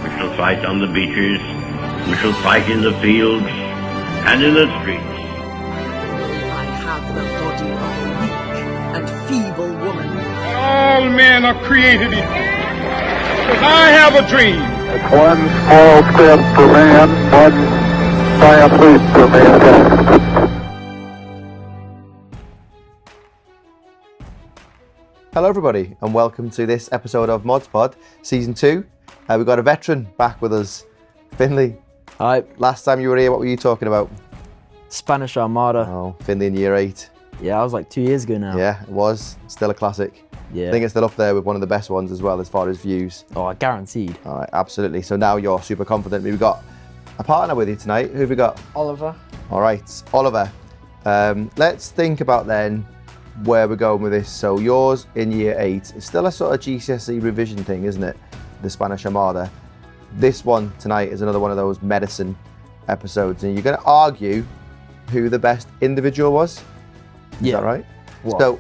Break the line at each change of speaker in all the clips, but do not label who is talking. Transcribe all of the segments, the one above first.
We shall fight on the beaches. We shall fight in the fields and in the streets.
I have the body of a weak and feeble woman.
All men are created equal. But I have a dream.
One small step for man, one giant leap for mankind.
Hello everybody and welcome to this episode of ModsPod Season 2. We've got a veteran back with us, Finley.
Hi.
Last time you were here, what were you talking about?
Spanish Armada.
Oh, Finley in Year 8.
Yeah, that was like 2 years ago now.
Yeah, it was. Still a classic.
Yeah.
I think it's still up there with one of the best ones as well as far as views.
Oh, guaranteed.
All right, absolutely. So now you're super confident. We've got a partner with you tonight. Who have we got?
Oliver.
All right, Oliver. Let's think about then where we're going with this. So yours in Year 8 is still a sort of GCSE revision thing, isn't it? The Spanish Armada. This one tonight is another one of those medicine episodes, and you're going to argue who the best individual was. Is that right?
What?
So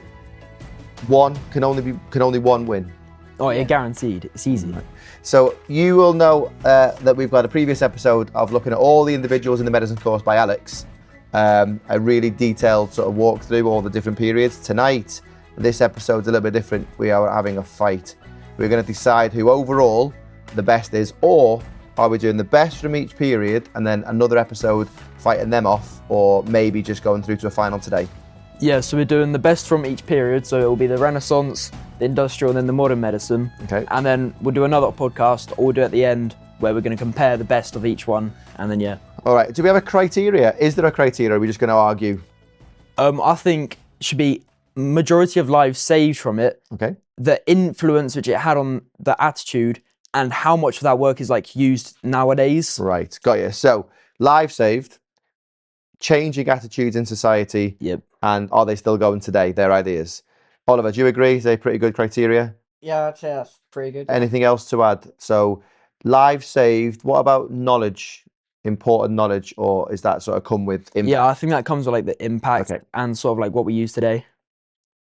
one can only one win.
Oh, yeah, guaranteed. It's easy.
Right. So you will know that we've got a previous episode of looking at all the individuals in the medicine course by Alex. A really detailed sort of walk through all the different periods. Tonight, this episode's a little bit different. We are having a fight. We're going to decide who overall the best is, or are we doing the best from each period and then another episode fighting them off, or maybe just going through to a final today?
Yeah, so we're doing the best from each period. So it'll be the Renaissance, the industrial, and then the modern medicine.
Okay.
And then we'll do another podcast, or we'll do it at the end, where we're going to compare the best of each one. And then, yeah.
All right. Do we have a criteria? Is there a criteria? Or are we just going to argue?
I think it should be majority of lives saved from it.
Okay.
The influence which it had on the attitude, and how much of that work is like used nowadays.
Right. Got you. So lives saved, changing attitudes in society.
Yep.
And are they still going today? Their ideas. Oliver, do you agree? Is they pretty good criteria?
Yeah, I'd say that's pretty good.
Anything else to add? So lives saved. What about knowledge? Important knowledge, or is that sort of come with impact?
Yeah, I think that comes with like the impact
Okay.
and sort of like what we use today.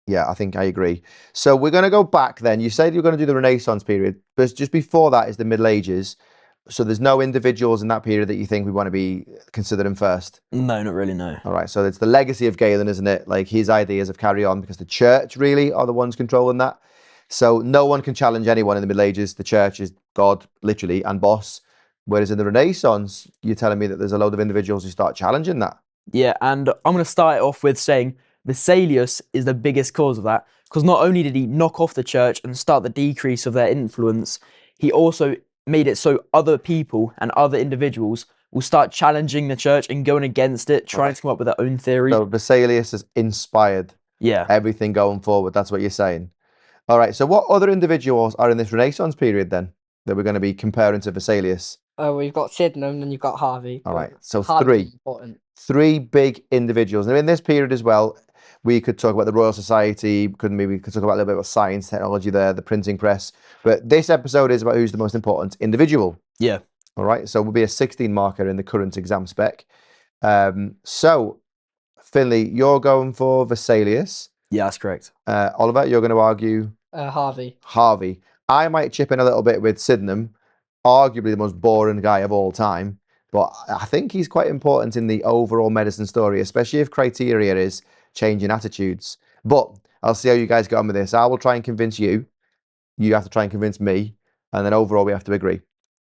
Yeah, I think I agree. So we're going to go back then. You said you're going to do the Renaissance period, but just before that is the Middle Ages. So there's no individuals in that period that you think we want to be considering first?
No, not really, no.
All right, so it's the legacy of Galen, isn't it? Like his ideas of carry on, because the church really are the ones controlling that. So no one can challenge anyone in the Middle Ages. The church is God, literally, and boss. Whereas in the Renaissance, you're telling me that there's a load of individuals who start challenging that.
Yeah, and I'm going to start it off with saying Vesalius is the biggest cause of that, because not only did he knock off the church and start the decrease of their influence, he also made it so other people and other individuals will start challenging the church and going against it, trying to come up with their own theories.
So Vesalius has inspired everything going forward. That's what you're saying. All right, so what other individuals are in this Renaissance period then that we're going to be comparing to Vesalius?
We've got Sydenham, then you've got Harvey.
All right, so
Harvey's important.
three big individuals. Now in this period as well, we could talk about the Royal Society, couldn't we? We could talk about a little bit about science, technology there, the printing press. But this episode is about who's the most important individual.
Yeah.
All right, so we'll be a 16 marker in the current exam spec. So, Finley, you're going for Vesalius.
Yeah, that's correct.
Oliver, you're going to argue?
Harvey.
Harvey. I might chip in a little bit with Sydenham, arguably the most boring guy of all time. But I think he's quite important in the overall medicine story, especially if criteria is changing attitudes. But I'll see how you guys get on with this. I will try and convince you. You have to try and convince me. And then overall, we have to agree.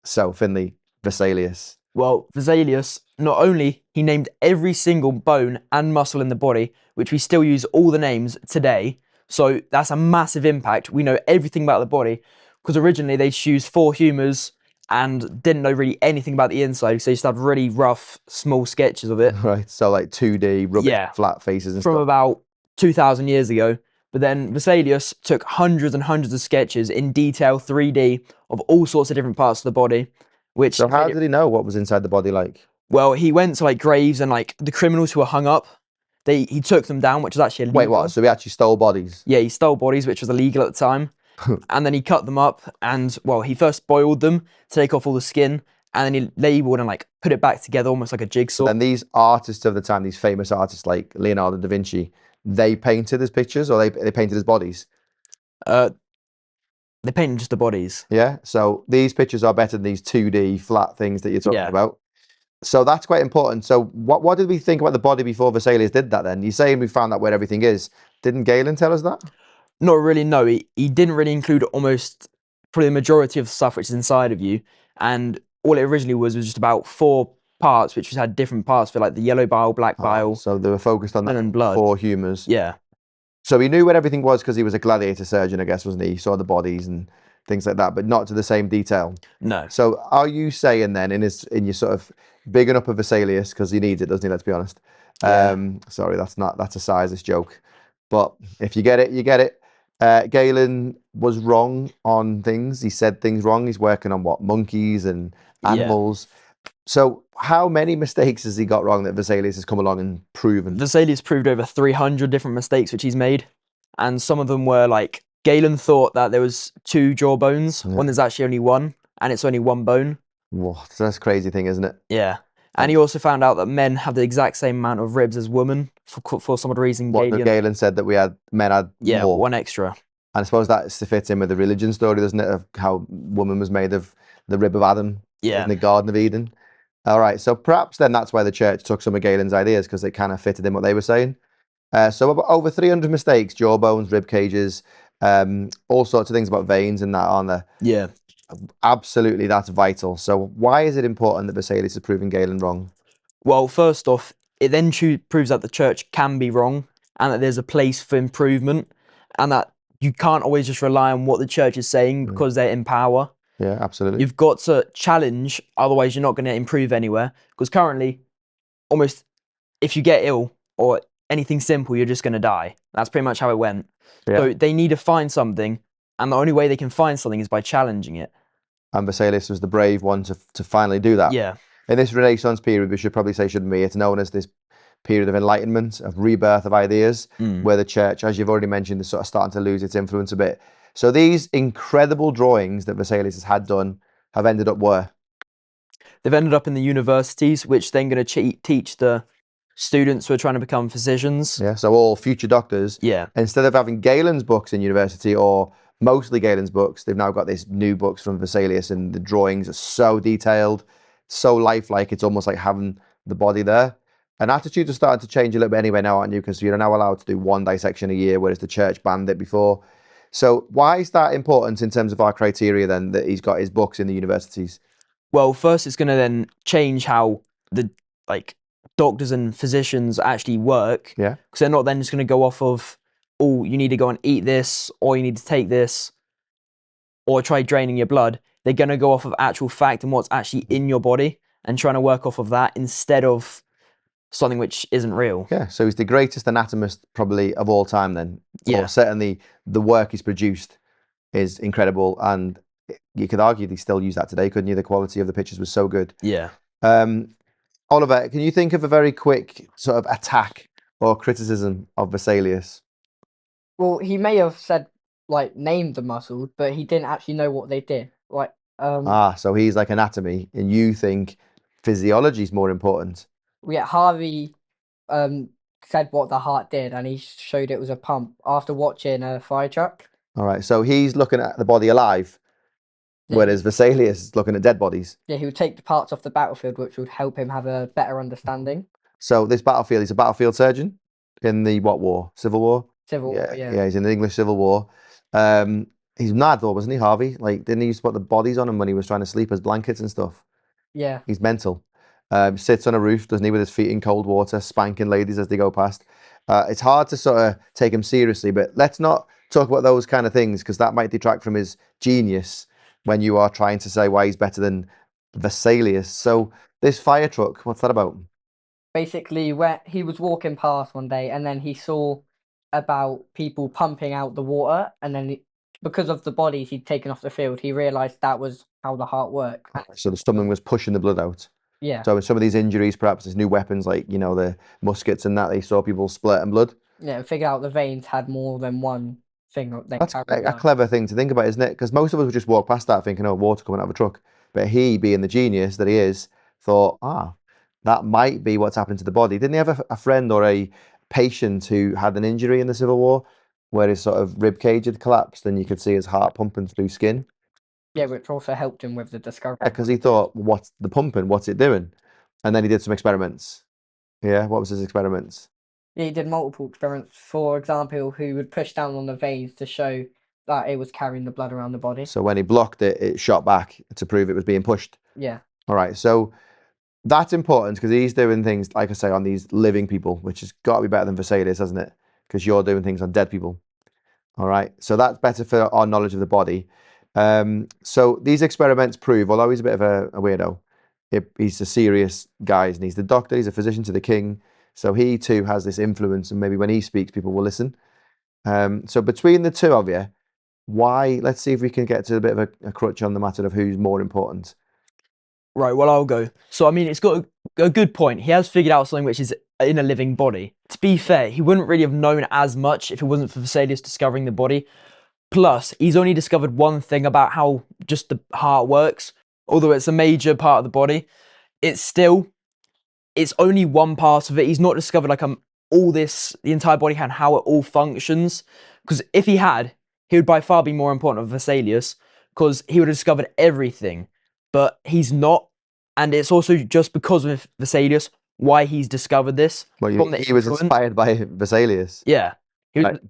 So, Finley, Vesalius.
Well, Vesalius, not only he named every single bone and muscle in the body, which we still use all the names today. So that's a massive impact. We know everything about the body, because originally they just used 4 humours and didn't know really anything about the inside. So they used to have really rough, small sketches of it.
Right, so like 2D, rubbish, flat faces and
from
stuff.
about 2,000 years ago. But then Vesalius took hundreds and hundreds of sketches in detail, 3D, of all sorts of different parts of the body. Which
So how did he know what was inside the body like?
Well, he went to like graves and like the criminals who were hung up. He took them down, which was actually illegal.
Wait, what? So he actually stole bodies?
Yeah, he stole bodies, which was illegal at the time. And then he cut them up and, well, he first boiled them to take off all the skin, and then he labelled and like put it back together almost like a jigsaw.
And these artists of the time, these famous artists like Leonardo da Vinci, they painted his pictures, or they painted his bodies?
They painted just the bodies.
Yeah. So these pictures are better than these 2D flat things that you're talking
Yeah.
about. So that's quite important. So what did we think about the body before Vesalius did that then? You're saying we found out where everything is. Didn't Galen tell us that?
Not really, no. He didn't really include almost probably the majority of the stuff which is inside of you. And all it originally was just about 4 parts, which had different parts for like the yellow bile, black bile,
So they were focused on
and
the
then blood.
4 humours.
Yeah.
So he knew where everything was because he was a gladiator surgeon, I guess, wasn't he? He saw the bodies and things like that, but not to the same detail.
No.
So are you saying then, in your sort of bigging up of Vesalius, because he needs it, doesn't he? Let's be honest.
Yeah.
Sorry, that's a sizist joke. But if you get it, you get it. Galen was wrong on things. He said things wrong. He's working on what? Monkeys and animals. So how many mistakes has he got wrong that Vesalius has come along and proven?
Vesalius proved over 300 different mistakes which he's made. And some of them were like, Galen thought that there was 2 jaw bones when there's actually only 1, and it's only 1 bone.
What? That's a crazy thing, isn't it?
Yeah. And he also found out that men have the exact same amount of ribs as women for some odd reason.
Galen said that men had more.
1 extra.
And I suppose that fits in with the religion story, doesn't it? Of how woman was made of the rib of Adam in the Garden of Eden. All right, so perhaps then that's why the church took some of Galen's ideas, because it kind of fitted in what they were saying. So about over 300 mistakes, jaw bones, rib cages, all sorts of things about veins and that, aren't there?
Yeah.
Absolutely, that's vital. So why is it important that Vesalius is proving Galen wrong?
Well, first off, it then proves that the church can be wrong and that there's a place for improvement and that you can't always just rely on what the church is saying because they're in power.
Yeah, absolutely.
You've got to challenge, otherwise you're not going to improve anywhere. Because currently, almost if you get ill or anything simple, you're just going to die. That's pretty much how it went.
Yeah.
So they need to find something, and the only way they can find something is by challenging it.
And Vesalius was the brave one to finally do that.
Yeah.
In this Renaissance period, we should probably say, shouldn't we? It's known as this period of enlightenment, of rebirth of ideas, where the church, as you've already mentioned, is sort of starting to lose its influence a bit. So these incredible drawings that Vesalius has had done have ended up where?
They've ended up in the universities, which then going to teach the students who are trying to become physicians.
Yeah, so all future doctors.
Yeah.
Instead of having Galen's books in university, or mostly Galen's books, they've now got these new books from Vesalius, and the drawings are so detailed, so lifelike, it's almost like having the body there. And attitudes are starting to change a little bit anyway now, aren't you? Because you're now allowed to do 1 dissection a year, whereas the church banned it before. So why is that important in terms of our criteria then, that he's got his books in the universities?
Well, first it's going to then change how the doctors and physicians actually work.
Yeah.
Because they're not then just going to go off of, oh, you need to go and eat this, or you need to take this, or try draining your blood. They're going to go off of actual fact and what's actually in your body and trying to work off of that instead of something which isn't real.
Yeah, so he's the greatest anatomist probably of all time then.
Yeah.
Or certainly the work he's produced is incredible, and you could argue they still use that today, couldn't you? The quality of the pictures was so good.
Yeah.
Oliver, can you think of a very quick sort of attack or criticism of Vesalius?
Well, he may have said, named the muscles, but he didn't actually know what they did.
So he's like anatomy, and you think physiology is more important.
Yeah, Harvey said what the heart did, and he showed it was a pump after watching a fire truck.
All right, so he's looking at the body alive, whereas Vesalius is looking at dead bodies.
Yeah, he would take the parts off the battlefield, which would help him have a better understanding.
So this battlefield, he's a battlefield surgeon in the what war? Civil War?
Civil War, yeah.
Yeah, he's in the English Civil War. He's mad though, wasn't he, Harvey? Like, didn't he used to put the bodies on him when he was trying to sleep as blankets and stuff?
Yeah.
He's mental. Sits on a roof, doesn't he, with his feet in cold water, spanking ladies as they go past. It's hard to sort of take him seriously, but let's not talk about those kind of things, because that might detract from his genius when you are trying to say why he's better than Vesalius. So this fire truck, what's that about?
Basically, where he was walking past one day, and then he saw about people pumping out the water, and then because of the bodies he'd taken off the field, he realised that was how the heart worked.
So the stomach was pushing the blood out.
Yeah.
So with some of these injuries, perhaps there's new weapons like, the muskets and that, they saw people splurting blood.
Yeah, and figured out the veins had more than one thing.
That's a clever thing to think about, isn't it? Because most of us would just walk past that thinking, oh, water coming out of a truck. But he, being the genius that he is, thought, that might be what's happened to the body. Didn't he have a friend or a patient who had an injury in the Civil War where his sort of rib cage had collapsed, and you could see his heart pumping through skin.
Yeah, which also helped him with the discovery.
Because he thought, what's the pumping? What's it doing? And then he did some experiments. Yeah, what was his experiments?
Yeah, he did multiple experiments. For example, he would push down on the veins to show that it was carrying the blood around the body.
So when he blocked it, it shot back to prove it was being pushed.
Yeah.
All right, so that's important because he's doing things, like I say, on these living people, which has got to be better than Vesalius, hasn't it? Because you're doing things on dead people. All right, so that's better for our knowledge of the body. So these experiments prove, although he's a bit of a weirdo, he's a serious guy, and he's the doctor, he's a physician to the king. So he too has this influence, and maybe when he speaks, people will listen. So between the two of you, why? Let's see if we can get to a bit of a crutch on the matter of who's more important.
Right, well, I'll go. So, I mean, it's got a good point. He has figured out something which is in a living body. To be fair, he wouldn't really have known as much if it wasn't for Vesalius discovering the body. Plus, he's only discovered one thing about how just the heart works. Although it's a major part of the body, it's only one part of it. He's not discovered like the entire body and how it all functions. Because if he had, he would by far be more important than Vesalius, because he would have discovered everything. But he's not, and it's also just because of Vesalius why he's discovered this.
Well, he was inspired by Vesalius.
Yeah.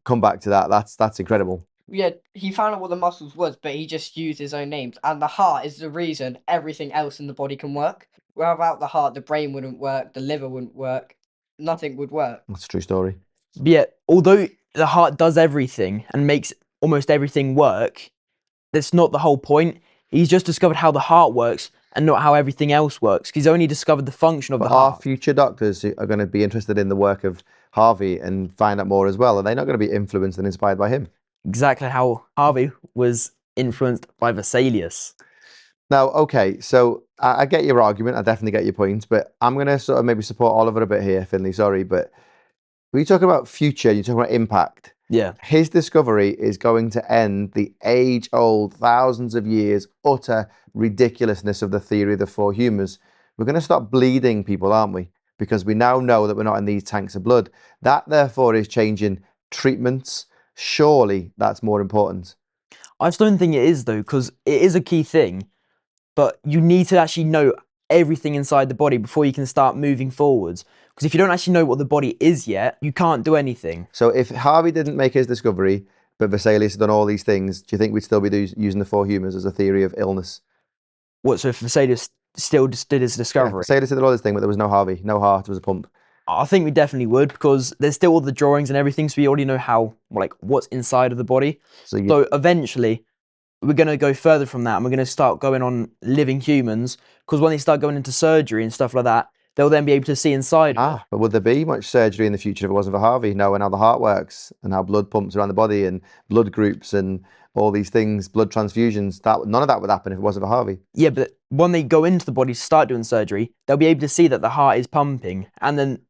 Come back to that. That's incredible.
Yeah, he found out what the muscles was, but he just used his own names. And the heart is the reason everything else in the body can work. Without the heart, the brain wouldn't work, the liver wouldn't work, nothing would work.
That's a true story.
But yeah, although the heart does everything and makes almost everything work, that's not the whole point. He's just discovered how the heart works and not how everything else works. He's only discovered the function of the heart.
Our future doctors are going to be interested in the work of Harvey and find out more as well. Are they not going to be influenced and inspired by him?
Exactly how Harvey was influenced by Vesalius.
Now, okay, so I get your argument. I definitely get your point, but I'm going to sort of maybe support Oliver a bit here, Finley. Sorry, but when you talk about future, you talk about impact.
Yeah.
His discovery is going to end the age-old, thousands of years, utter ridiculousness of the theory of the four humors. We're going to stop bleeding people, aren't we? Because we now know that we're not in these tanks of blood. That, therefore, is changing treatments. Surely that's more important.
I just don't think it is, though, because it is a key thing, but you need to actually know everything inside the body before you can start moving forwards. Because if you don't actually know what the body is yet, you can't do anything.
So if Harvey didn't make his discovery, but Vesalius had done all these things, do you think we'd still be using the four humors as a theory of illness?
What, so if Vesalius still just did his discovery?
Yeah, Vesalius did all this thing, but there was no Harvey, no heart, it was a pump.
I think we definitely would, because there's still all the drawings and everything, so we already know what's inside of the body. So eventually, we're going to go further from that, and we're going to start going on living humans, because when they start going into surgery and stuff like that, they'll then be able to see inside.
But would there be much surgery in the future if it wasn't for Harvey, knowing how the heart works and how blood pumps around the body and blood groups and all these things, blood transfusions? None of that would happen if it wasn't for Harvey.
Yeah, but when they go into the body to start doing surgery, they'll be able to see that the heart is pumping, and then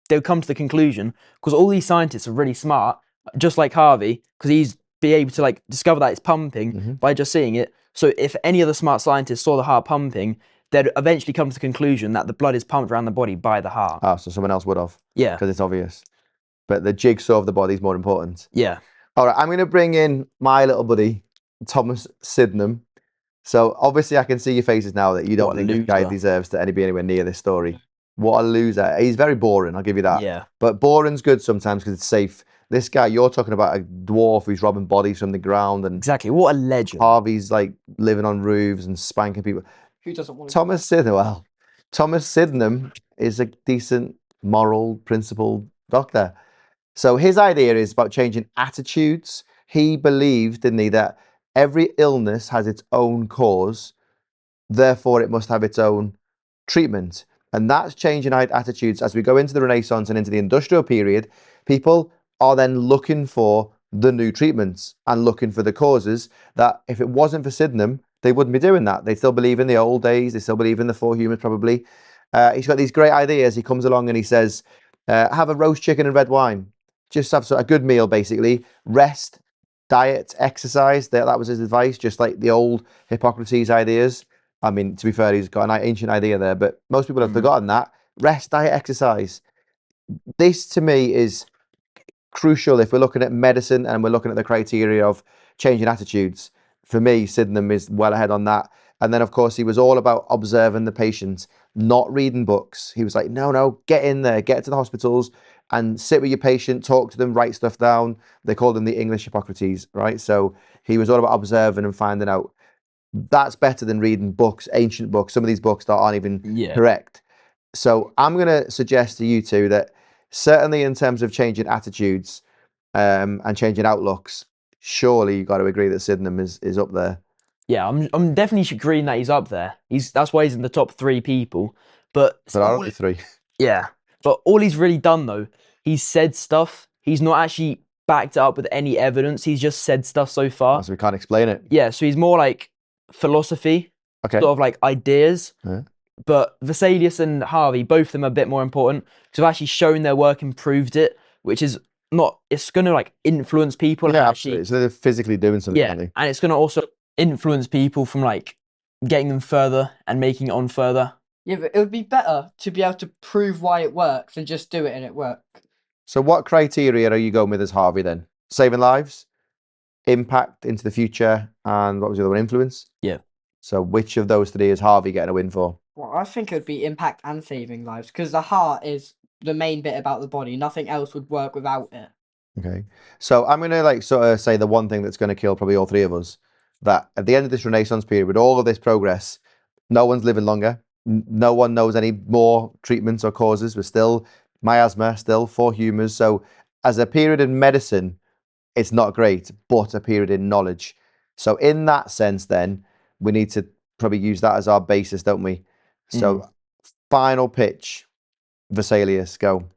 they'll come to the conclusion, because all these scientists are really smart, just like Harvey, because he's be able to discover that it's pumping by just seeing it. So if any other smart scientist saw the heart pumping, they'd eventually come to the conclusion that the blood is pumped around the body by the heart.
So someone else would have.
Yeah.
Because it's obvious. But the jigsaw of the body is more important.
Yeah.
All right, I'm going to bring in my little buddy, Thomas Sydenham. So obviously I can see your faces now that you don't think this guy deserves to be anywhere near this story. What a loser. He's very boring, I'll give you that.
Yeah.
But boring's good sometimes because it's safe. This guy, you're talking about a dwarf who's robbing bodies from the ground. And
exactly, what a legend.
Harvey's living on roofs and spanking people.
Who doesn't want to?
Thomas Sydenham is a decent, moral, principled doctor. So his idea is about changing attitudes. He believed, didn't he, that every illness has its own cause, therefore it must have its own treatment. And that's changing attitudes as we go into the Renaissance and into the industrial period. People are then looking for the new treatments and looking for the causes that if it wasn't for Sydenham, they wouldn't be doing that. They still believe in the old days. They still believe in the four humors probably. He's got these great ideas. He comes along and he says, have a roast chicken and red wine. Just have a good meal, basically. Rest, diet, exercise. That was his advice, just like the old Hippocrates ideas. I mean, to be fair, he's got an ancient idea there, but most people have forgotten that. Rest, diet, exercise. This, to me, is crucial if we're looking at medicine and we're looking at the criteria of changing attitudes. For me, Sydenham is well ahead on that. And then, of course, he was all about observing the patient, not reading books. He was like, no, get in there, get to the hospitals and sit with your patient, talk to them, write stuff down. They called them the English Hippocrates, right? So he was all about observing and finding out. That's better than reading books, ancient books, some of these books that aren't even correct. So I'm going to suggest to you two that certainly in terms of changing attitudes and changing outlooks, surely you've got to agree that Sydenham is up there.
Yeah, I'm definitely agreeing that he's up there. That's why he's in the top 3 people. But
There are only 3.
yeah, but all he's really done though, he's said stuff. He's not actually backed it up with any evidence. He's just said stuff so far.
So we can't explain it.
Yeah, so he's more like philosophy, sort of like ideas.
Yeah.
But Vesalius and Harvey, both of them are a bit more important because they've actually shown their work and proved it, which is not, it's going to like influence people.
Yeah,
actually,
absolutely. So they're physically doing something, aren't they?
And it's going to also influence people from like getting them further and making it on further.
Yeah, but it would be better to be able to prove why it works than just do it and it works.
So what criteria are you going with as Harvey then? Saving lives, impact into the future, and what was the other one? Influence?
Yeah.
So which of those 3 is Harvey getting a win for?
Well, I think it would be impact and saving lives because the heart is the main bit about the body. Nothing else would work without it.
Okay. So I'm going to like sort of say the one thing that's going to kill probably all 3 of us, that at the end of this Renaissance period, with all of this progress, no one's living longer. No one knows any more treatments or causes. We're still miasma, still 4 humours. So as a period in medicine, it's not great, but a period in knowledge. So in that sense, then, we need to probably use that as our basis, don't we? So final pitch, Vesalius, go.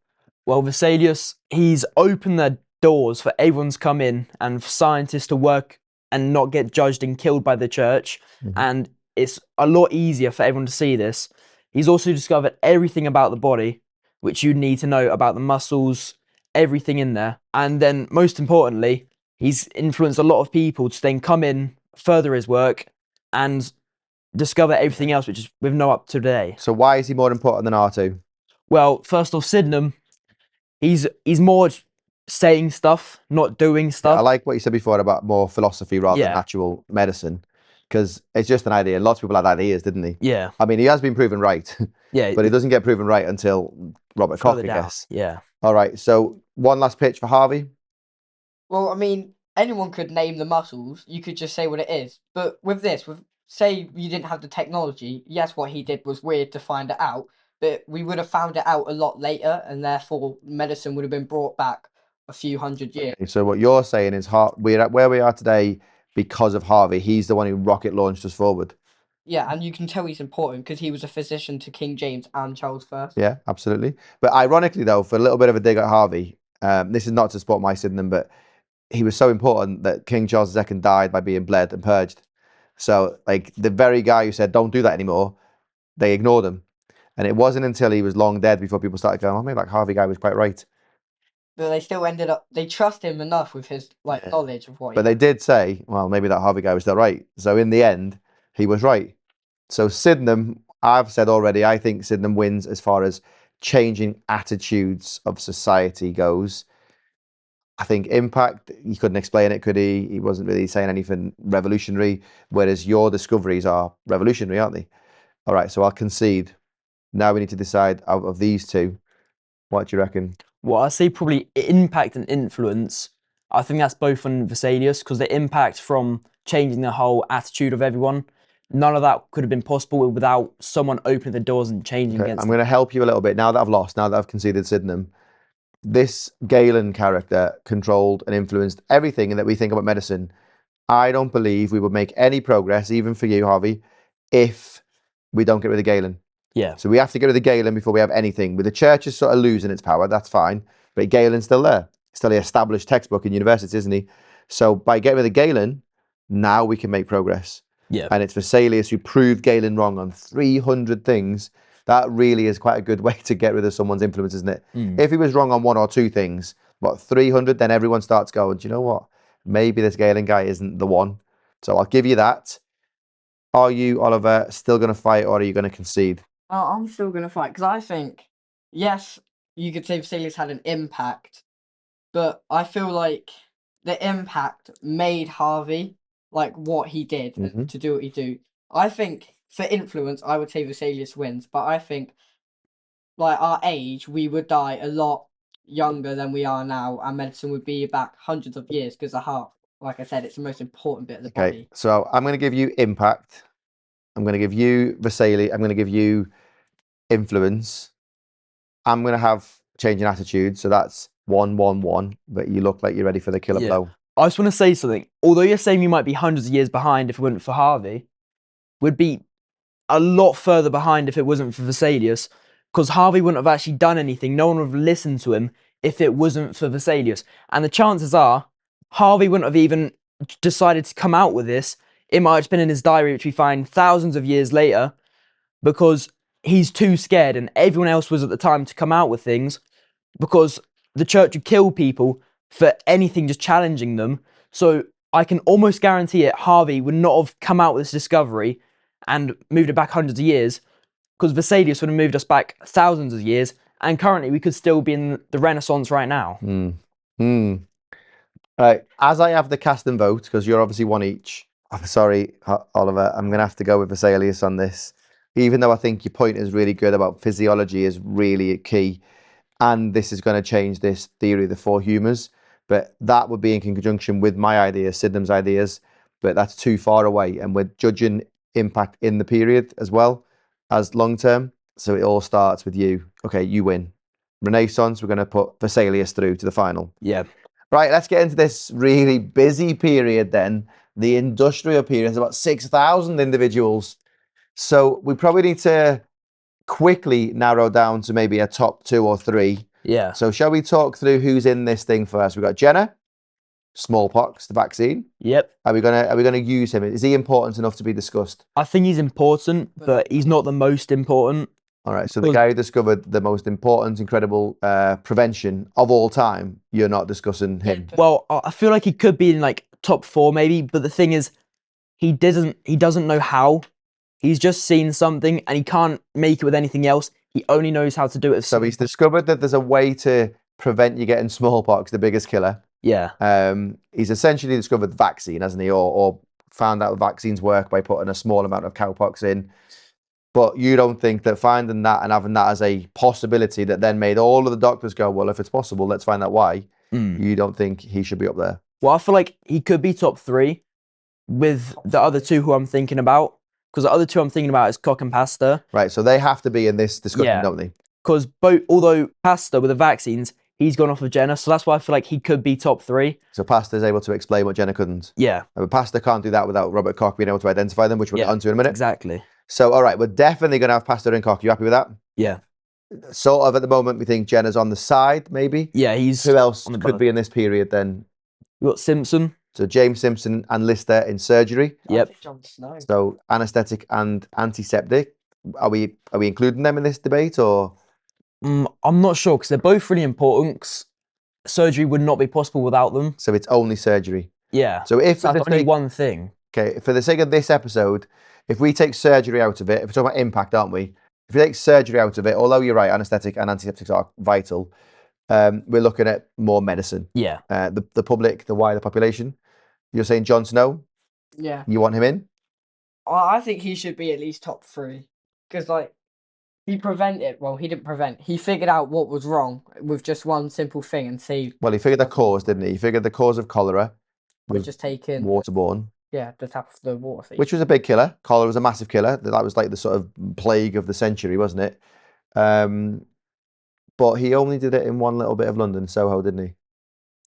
Well, Vesalius, he's opened the doors for everyone to come in and for scientists to work and not get judged and killed by the church. And it's a lot easier for everyone to see this. He's also discovered everything about the body, which you need to know about the muscles, everything in there. And then most importantly, he's influenced a lot of people to then come in, further his work and discover everything else, which is we've know up to today.
So why is he more important than R2?
Well, first off, Sydenham, he's more saying stuff, not doing stuff.
I like what you said before about more philosophy rather than actual medicine, because it's just an idea. Lots of people had ideas, didn't he?
Yeah.
I mean, he has been proven right.
Yeah.
But he doesn't get proven right until Robert Koch, I guess.
Yeah.
All right. So one last pitch for Harvey.
Well, I mean, anyone could name the muscles. You could just say what it is. But with this, say you didn't have the technology, yes, what he did was weird to find it out, but we would have found it out a lot later, and therefore medicine would have been brought back a few hundred years.
Okay, so what you're saying is we're at where we are today because of Harvey. He's the one who rocket launched us forward.
Yeah, and you can tell he's important because he was a physician to King James and Charles I.
Yeah, absolutely. But ironically, though, for a little bit of a dig at Harvey, this is not to support my Sydenham, but he was so important that King Charles II died by being bled and purged. So, like, the very guy who said, don't do that anymore, they ignored him. And it wasn't until he was long dead before people started going, oh, maybe that Harvey guy was quite right.
But they still ended up, they trust him enough with his knowledge of what
But they did say, well, maybe that Harvey guy was still right. So in the end, he was right. So Sydenham, I've said already, I think Sydenham wins as far as changing attitudes of society goes. I think impact, he couldn't explain it, could he? He wasn't really saying anything revolutionary, whereas your discoveries are revolutionary, aren't they? All right, so I'll concede. Now we need to decide out of these 2, what do you reckon?
Well, I say probably impact and influence. I think that's both on Vesalius because the impact from changing the whole attitude of everyone, none of that could have been possible without someone opening the doors and changing against
I'm going to help you a little bit now that I've lost, now that I've conceded Sydenham. This Galen character controlled and influenced everything that we think about medicine. I don't believe we would make any progress, even for you, Harvey, if we don't get rid of Galen.
Yeah.
So we have to get rid of Galen before we have anything. With the church is sort of losing its power, that's fine. But Galen's still there. Still the established textbook in universities, isn't he? So by getting rid of Galen, now we can make progress.
Yeah.
And it's Vesalius who proved Galen wrong on 300 things. That really is quite a good way to get rid of someone's influence, isn't it? If he was wrong on 1 or 2 things, 300, then everyone starts going, do you know what? Maybe this Galen guy isn't the one. So I'll give you that. Are you, Oliver, still going to fight or are you going to concede?
Oh, I'm still going to fight because I think, yes, you could say Vesalius had an impact, but I feel like the impact made Harvey like what he did
Mhm.
to do what he do. I think for influence, I would say Vesalius wins, but I think like our age, we would die a lot younger than we are now, and medicine would be back hundreds of years because the heart, like I said, it's the most important bit of the
Okay,
body.
so I'm going to give you impact. I'm going to give you Vesalius. I'm going to give you influence. I'm going to have change in attitude. So that's 1-1-1. But you look like you're ready for the killer
Yeah.
blow.
I just want to say something. Although you're saying we might be hundreds of years behind if it wasn't for Harvey, we'd be a lot further behind if it wasn't for Vesalius, because Harvey wouldn't have actually done anything. No one would have listened to him if it wasn't for Vesalius. And the chances are Harvey wouldn't have even decided to come out with this. It might have been in his diary, which we find thousands of years later, because he's too scared and everyone else was at the time to come out with things, because the church would kill people for anything just challenging them. So I can almost guarantee it, Harvey would not have come out with this discovery and moved it back hundreds of years, because Vesalius would have moved us back thousands of years, and currently we could still be in the Renaissance right now.
Right, as I have the cast and vote, because you're obviously one each. I'm sorry, Oliver, I'm going to have to go with Vesalius on this. Even though I think your point is really good about physiology is really key, and this is going to change this theory of the four humours, but that would be in conjunction with my ideas, Sydenham's ideas, but that's too far away, and we're judging impact in the period as well as long term. So it all starts with you. Okay, you win. Renaissance, we're going to put Vesalius through to the final.
Yeah.
Right, let's get into this really busy period then. The industrial period is about 6,000 individuals. So we probably need to quickly narrow down to maybe a top 2 or 3.
Yeah.
So shall we talk through who's in this thing first? We've got Jenner, smallpox, the vaccine.
Yep.
Are we gonna use him? Is he important enough to be discussed?
I think he's important, but he's not the most important.
All right, so the guy who discovered the most important, incredible prevention of all time, you're not discussing him.
Well, I feel like he could be in like top 4 maybe, but the thing is, he doesn't know how. He's just seen something and he can't make it with anything else. He only knows how to do it.
So he's discovered that there's a way to prevent you getting smallpox, the biggest killer.
Yeah.
He's essentially discovered the vaccine, hasn't he? Or found out vaccines work by putting a small amount of cowpox in. But you don't think that finding that and having that as a possibility that then made all of the doctors go, well, if it's possible, let's find out why. You don't think he should be up there?
Well, I feel like he could be top 3 with the other 2 who I'm thinking about. Because the other 2 I'm thinking about is Koch and Pasteur.
Right, so they have to be in this discussion,
Yeah.
don't they?
Because although Pasteur with the vaccines, he's gone off of Jenner, so that's why I feel like he could be top 3.
So Pasteur's able to explain what Jenner couldn't.
Yeah.
But Pasteur can't do that without Robert Koch being able to identify them, which we'll get onto in a minute.
Exactly.
So, all right, we're definitely going to have Pasteur and Koch. You happy with that?
Yeah.
Sort of at the moment, we think Jenner's on the side, maybe.
Yeah, he's...
Who else
on the
could
bus.
be in this period then?
We've got Simpson.
So James Simpson and Lister in surgery.
Yep.
Jon Snow.
So anaesthetic and antiseptic. Are we including them in this debate, or?
I'm not sure, because they're both really important. 'Cause surgery would not be possible without them.
So it's only surgery.
Yeah.
So if
So that's only one thing.
Okay, for the sake of this episode, if we take surgery out of it, if we're talking about impact, aren't we? If we take surgery out of it, although you're right, anaesthetic and antiseptics are vital, we're looking at more medicine.
Yeah.
The public, the wider population. You're saying Jon Snow?
Yeah.
You want him in?
I think he should be at least top 3. Because, like, he didn't prevent. He figured out what was wrong with just one simple thing and saved.
Well, he figured the cause, didn't he? He figured the cause of cholera
By
was
just taking
waterborne,
the tap of the water thing.
which was a big killer. Cholera was a massive killer. That was like the sort of plague of the century, wasn't it? But he only did it in one little bit of London, Soho, didn't he?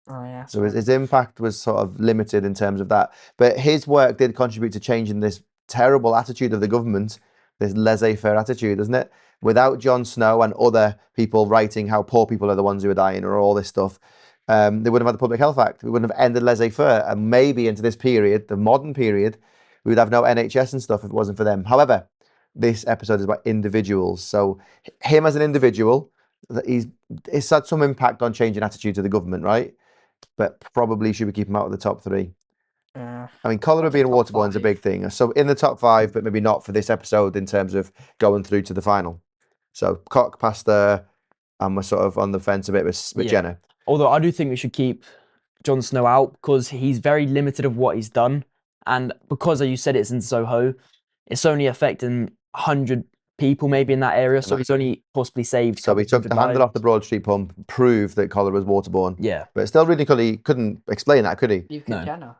Oh yeah.
So his impact was sort of limited in terms of that. But his work did contribute to changing this terrible attitude of the government, this laissez-faire attitude, doesn't it? Without Jon Snow and other people writing how poor people are the ones who are dying or all this stuff, they wouldn't have had the Public Health Act. We wouldn't have ended laissez-faire. And maybe into this period, the modern period, we would have no NHS and stuff if it wasn't for them. However, this episode is about individuals. So him as an individual, he's had some impact on changing attitudes of the government, right? But probably should we keep him out of the top 3? I mean, cholera being waterborne is a big thing. So in the top 5, but maybe not for this episode in terms of going through to the final. So Koch, Pasteur, and we're sort of on the fence a bit with Jenner.
Although I do think we should keep Jon Snow out because he's very limited of what he's done. And because, as you said, it's in Soho, it's only affecting 100 people maybe in that area. So he's only possibly saved.
So he took the handle off the Broad Street pump, proved that cholera was waterborne.
Yeah.
But still really couldn't explain that, could he?
You can Jenna.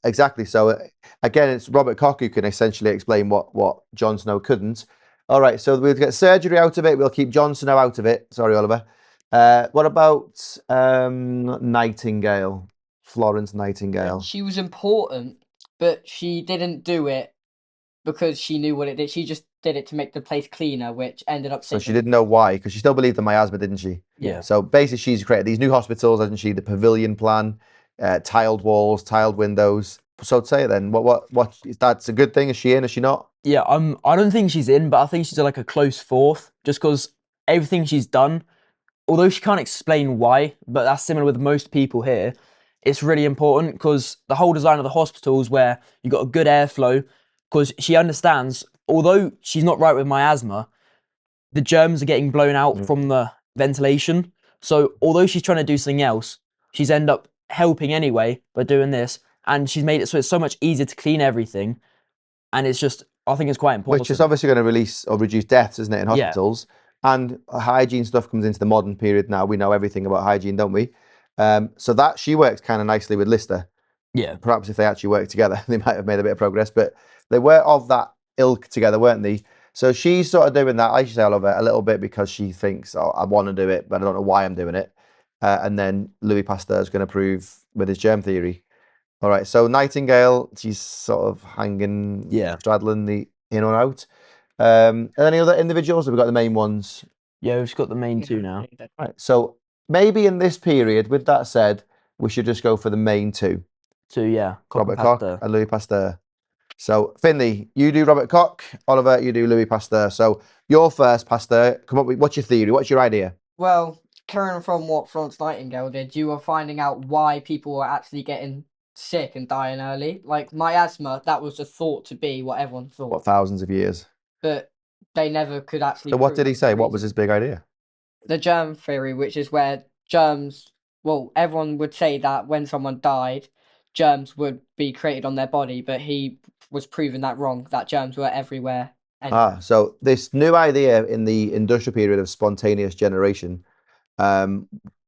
Exactly. So again, it's Robert Koch who can essentially explain what Jon Snow couldn't. All right, so we'll get surgery out of it. We'll keep Jon Snow out of it. Sorry, Oliver. What about Nightingale? Florence Nightingale.
She was important, but she didn't do it because she knew what it did. She just did it to make the place cleaner, which ended up.
So she didn't know why, because she still believed in miasma, didn't she?
Yeah.
So basically, she's created these new hospitals, hasn't she? The pavilion plan, tiled walls, tiled windows. So to say it then, what? That's a good thing. Is she in? Is she not?
Yeah, I don't think she's in, but I think she's like a close fourth, just because everything she's done, although she can't explain why, but that's similar with most people here. It's really important because the whole design of the hospitals where you got a good airflow, because she understands, although she's not right with miasma, the germs are getting blown out from the ventilation. So although she's trying to do something else, she's end up helping anyway by doing this, and she's made it so it's so much easier to clean everything, and it's just, I think it's quite important.
Which is obviously going to release or reduce deaths, isn't it, in hospitals? Yeah. And hygiene stuff comes into the modern period now. We know everything about hygiene, don't we? So that she works kind of nicely with Lister.
Yeah.
Perhaps if they actually worked together, they might have made a bit of progress. But they were of that ilk together, weren't they? So she's sort of doing that, I should say, Oliver, a little bit because she thinks, oh, I want to do it, but I don't know why I'm doing it. And then Louis Pasteur is going to prove with his germ theory. All right, so Nightingale, she's sort of hanging, straddling the in or out. And any other individuals? Have we got the main ones?
Yeah, we've got the main two now.
Right, so maybe in this period, with that said, we should just go for the main two. Robert Koch and Louis Pasteur. So Finley, you do Robert Koch. Oliver, you do Louis Pasteur. So you're first, Pasteur. Come up with, what's your theory? What's your idea?
Well, carrying from what Florence Nightingale did, you were finding out why people were actually getting sick and dying early. Like miasma, that was thought to be what everyone thought.
What, thousands of years?
But they never could actually.
So what did he say? What was his big idea?
The germ theory, which is where germs. Well, everyone would say that when someone died, germs would be created on their body, but he was proving that wrong. That germs were everywhere. Anyway.
So this new idea in the industrial period of spontaneous generation,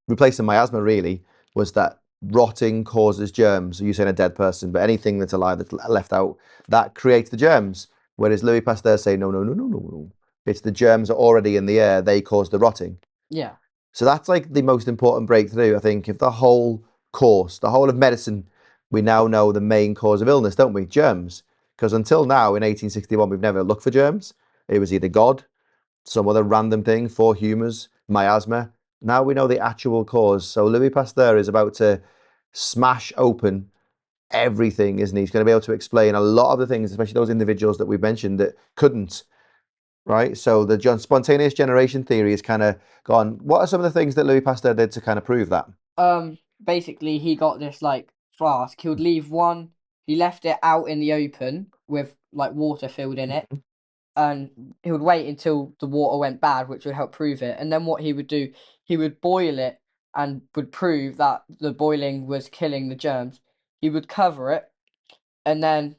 replacing miasma really, was that rotting causes germs. So you're saying a dead person, but anything that's alive that's left out, that creates the germs. Whereas Louis Pasteur say, no. It's the germs are already in the air. They cause the rotting.
Yeah.
So that's like the most important breakthrough, I think. If the whole course, the whole of medicine, we now know the main cause of illness, don't we? Germs. Because until now, in 1861, we've never looked for germs. It was either God, some other random thing, 4 humours, miasma. Now we know the actual cause. So Louis Pasteur is about to smash open everything, isn't he? He's going to be able to explain a lot of the things, especially those individuals that we mentioned that couldn't, right? So the spontaneous generation theory is kind of gone. What are some of the things that Louis Pasteur did to kind of prove that?
Basically, he got this like flask. He would leave one. He left it out in the open with like water filled in it. And he would wait until the water went bad, which would help prove it. And then what he would do, he would boil it and would prove that the boiling was killing the germs. He would cover it, and then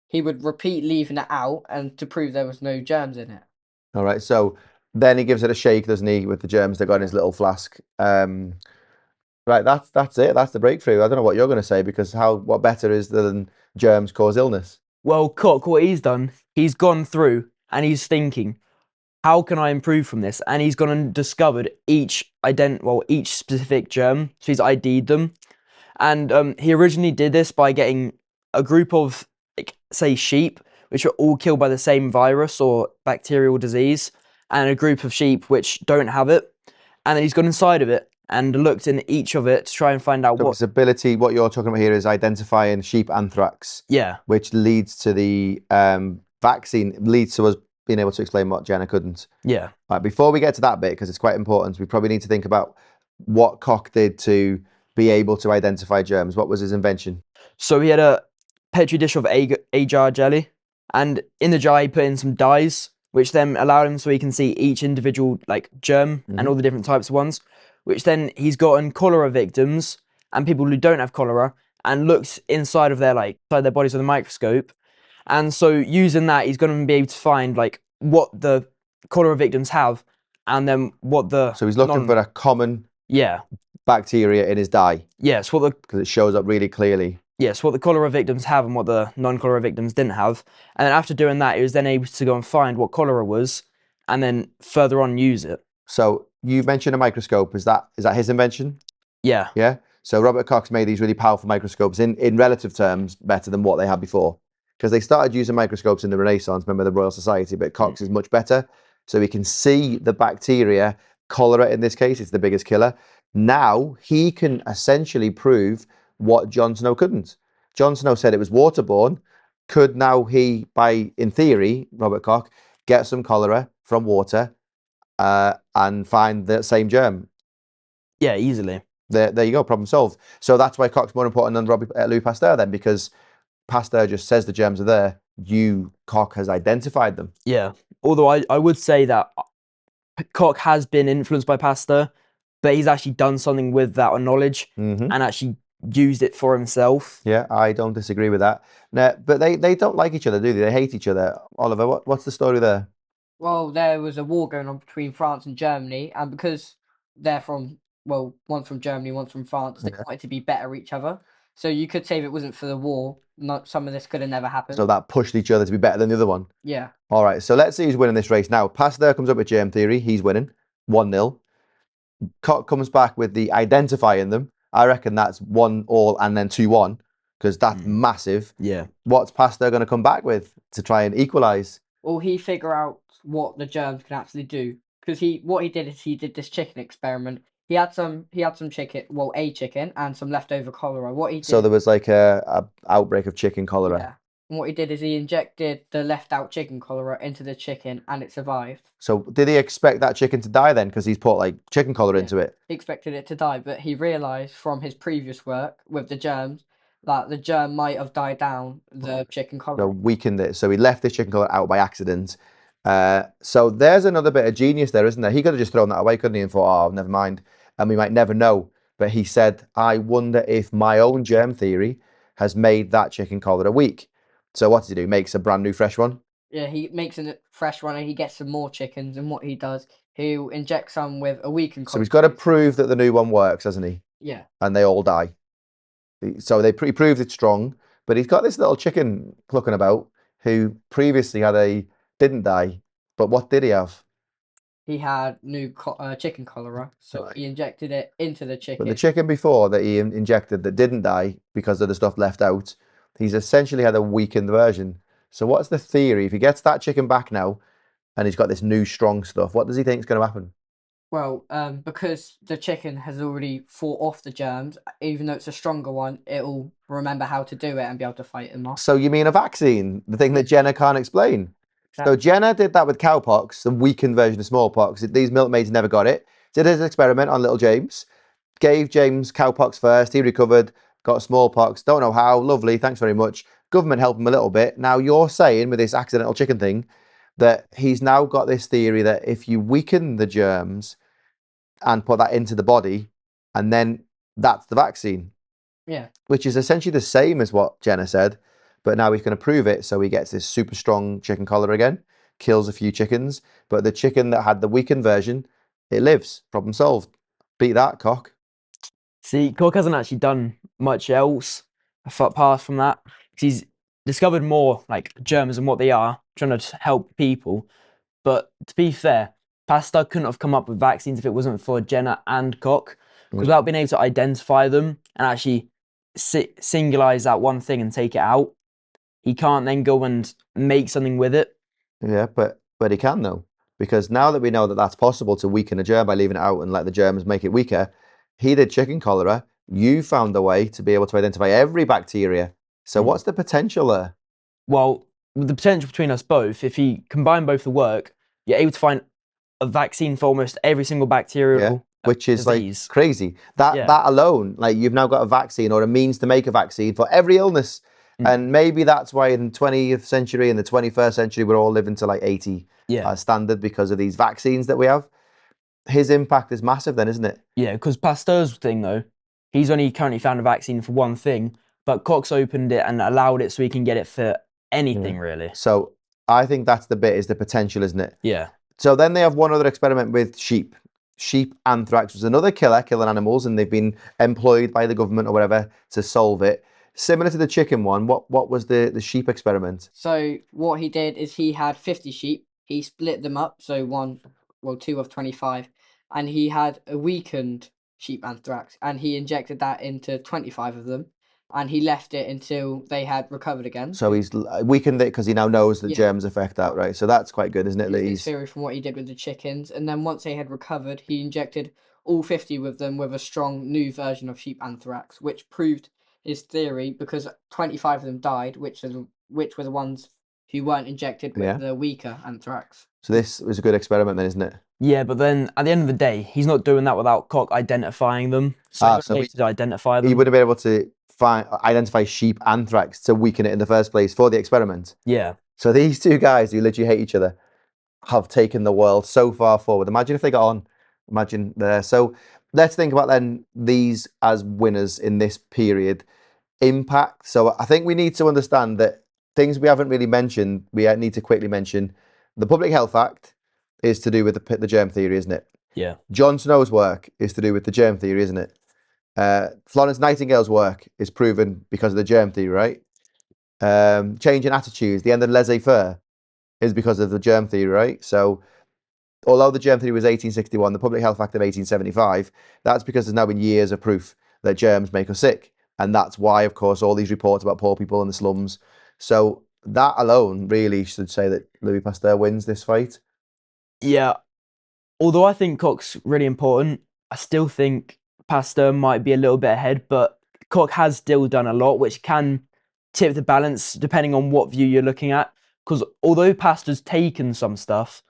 he would repeat leaving it out and to prove there was no germs in it.
All right, so then he gives it a shake, doesn't he, with the germs that got in his little flask. Right, that's it. That's the breakthrough. I don't know what you're going to say, because what better is than germs cause illness?
Well, Koch, what he's done, he's gone through and he's thinking, how can I improve from this? And he's gone and discovered each specific germ. So he's ID'd them. And he originally did this by getting a group of, say, sheep, which are all killed by the same virus or bacterial disease, and a group of sheep which don't have it. And then he's gone inside of it and looked in each of it to try and find out
so what ability. What you're talking about here is identifying sheep anthrax.
Yeah.
Which leads to the vaccine, leads to us being able to explain what Jenna couldn't.
Yeah.
Right, before we get to that bit, because it's quite important, we probably need to think about what Koch did to be able to identify germs. What was his invention?
So he had a petri dish of agar jelly, and in the jar he put in some dyes, which then allowed him so he can see each individual germ and all the different types of ones, which then he's gotten cholera victims and people who don't have cholera and looks inside of their inside their bodies with a microscope. And so using that, he's going to be able to find what the cholera victims have, and then what the
So he's looking for a common bacteria in his dye.
Yes,
because it shows up really clearly.
Yes, what the cholera victims have and what the non-cholera victims didn't have. And then after doing that, he was then able to go and find what cholera was, and then further on use it.
So you've mentioned a microscope. Is that his invention?
Yeah.
Yeah. So Robert Koch's made these really powerful microscopes in relative terms better than what they had before, because they started using microscopes in the Renaissance, remember the Royal Society, but Koch's is much better. So we can see the bacteria, cholera in this case, it's the biggest killer. Now he can essentially prove what Jon Snow couldn't. Jon Snow said it was waterborne. Could now he, in theory, Robert Koch, get some cholera from water and find the same germ?
Yeah, easily.
There you go, problem solved. So that's why Koch's more important than Louis Pasteur then, because Pasteur just says the germs are there. Koch has identified them.
Yeah, although I would say that Koch has been influenced by Pasteur, but he's actually done something with that knowledge and actually used it for himself.
Yeah, I don't disagree with that. No, but they don't like each other, do they? They hate each other. Oliver, what's the story there?
Well, there was a war going on between France and Germany, and because they're one's from Germany, one's from France, they wanted to be better each other. So you could say if it wasn't for the war, some of this could have never happened.
So that pushed each other to be better than the other one?
Yeah.
All right, so let's see who's winning this race now. Pasteur comes up with germ theory. He's winning, 1-0. Koch comes back with the identifying them. I reckon that's 1-1 and then 2-1, because that's massive.
Yeah.
What's Pasteur going to come back with to try and equalise?
Well, he figure out what the germs can actually do, because what he did is he did this chicken experiment. He had some chicken, a chicken and some leftover cholera. What he did,
so there was like a outbreak of chicken cholera.
Yeah. And what he did is he injected the left out chicken cholera into the chicken, and it survived.
So did he expect that chicken to die then, because he's put chicken cholera into it?
He expected it to die, but he realised from his previous work with the germs that the germ might have died down the chicken cholera.
So weakened it. So he left this chicken cholera out by accident. So there's another bit of genius there, isn't there? He could have just thrown that away, couldn't he, and thought, oh, never mind. And we might never know. But he said, I wonder if my own germ theory has made that chicken cholera weak. So what does he do? Makes a brand new fresh one?
Yeah, he makes a fresh one and he gets some more chickens. And what he does, he'll inject some with a weakened cholera.
So he's got to prove that the new one works, hasn't he?
Yeah.
And they all die. So he proved it's strong. But he's got this little chicken clucking about who previously didn't die. But what did he have?
He had new chicken cholera, so he injected it into the chicken.
But the chicken before that he injected that didn't die because of the stuff left out, he's essentially had a weakened version. So what's the theory? If he gets that chicken back now and he's got this new strong stuff, what does he think is going to happen?
Well, because the chicken has already fought off the germs, even though it's a stronger one, it'll remember how to do it and be able to fight them off.
So you mean a vaccine? The thing that Jenner can't explain? So Jenner did that with cowpox, the weakened version of smallpox. These milkmaids never got it. Did his experiment on little James. Gave James cowpox first. He recovered, got smallpox. Don't know how. Lovely. Thanks very much. Government helped him a little bit. Now you're saying with this accidental chicken thing that he's now got this theory that if you weaken the germs and put that into the body, and then that's the vaccine.
Yeah.
Which is essentially the same as what Jenner said. But now he's going to prove it, so he gets this super strong chicken cholera again, kills a few chickens, but the chicken that had the weakened version, it lives. Problem solved. Beat that, Koch.
See, Koch hasn't actually done much else apart from that. He's discovered more germs and what they are, trying to help people. But to be fair, Pasteur couldn't have come up with vaccines if it wasn't for Jenner and Koch, because without being able to identify them and actually singularize that one thing and take it out, he can't then go and make something with it.
Yeah, but he can though, because now that we know that that's possible to weaken a germ by leaving it out and let the germs make it weaker, he did chicken cholera. You found a way to be able to identify every bacteria. So what's the potential there?
Well, the potential between us both, if you combine both the work, you're able to find a vaccine for almost every single bacterial
which is
disease.
Crazy. That alone, you've now got a vaccine or a means to make a vaccine for every illness. And maybe that's why in the 20th century and the 21st century, we're all living to 80 standard because of these vaccines that we have. his impact is massive then, isn't it?
Yeah, because Pasteur's thing though, he's only currently found a vaccine for one thing, but Cox opened it and allowed it so he can get it for anything really.
So I think that's the bit, is the potential, isn't it?
Yeah.
So then they have one other experiment with sheep. Sheep anthrax was another killer, killing animals, and they've been employed by the government or whatever to solve it. Similar to the chicken one, what was the sheep experiment?
So what he did is he had 50 sheep. He split them up, so two of 25, and he had a weakened sheep anthrax, and he injected that into 25 of them, and he left it until they had recovered again.
So he's weakened it because he now knows that
Yeah.
germs affect that, right? So that's quite good, isn't it,
His
Lee?
theory from what he did with the chickens, and then once they had recovered, he injected all 50 of them with a strong new version of sheep anthrax, which proved his theory because 25 of them died, which were the ones who weren't injected with the weaker anthrax.
So this was a good experiment then, isn't it?
Yeah, but then at the end of the day, he's not doing that without Cock identifying them. So he to identify them.
He would have been able to identify sheep anthrax to weaken it in the first place for the experiment.
Yeah.
So these two guys who literally hate each other have taken the world so far forward. Imagine if they got on. Imagine there. So let's think about then these as winners in this period. Impact. So I think we need to understand that things we haven't really mentioned, we need to quickly mention. The Public Health Act is to do with the germ theory, isn't it?
Yeah.
John Snow's work is to do with the germ theory, isn't it? Florence Nightingale's work is proven because of the germ theory, right? Change in attitudes, the end of laissez-faire, is because of the germ theory, right? So although the germ theory was 1861, the Public Health Act of 1875, that's because there's now been years of proof that germs make us sick. And that's why, of course, all these reports about poor people in the slums. So that alone really should say that Louis Pasteur wins this fight.
Yeah. Although I think Koch's really important, I still think Pasteur might be a little bit ahead, but Koch has still done a lot, which can tip the balance depending on what view you're looking at. Because although Pasteur's taken some stuff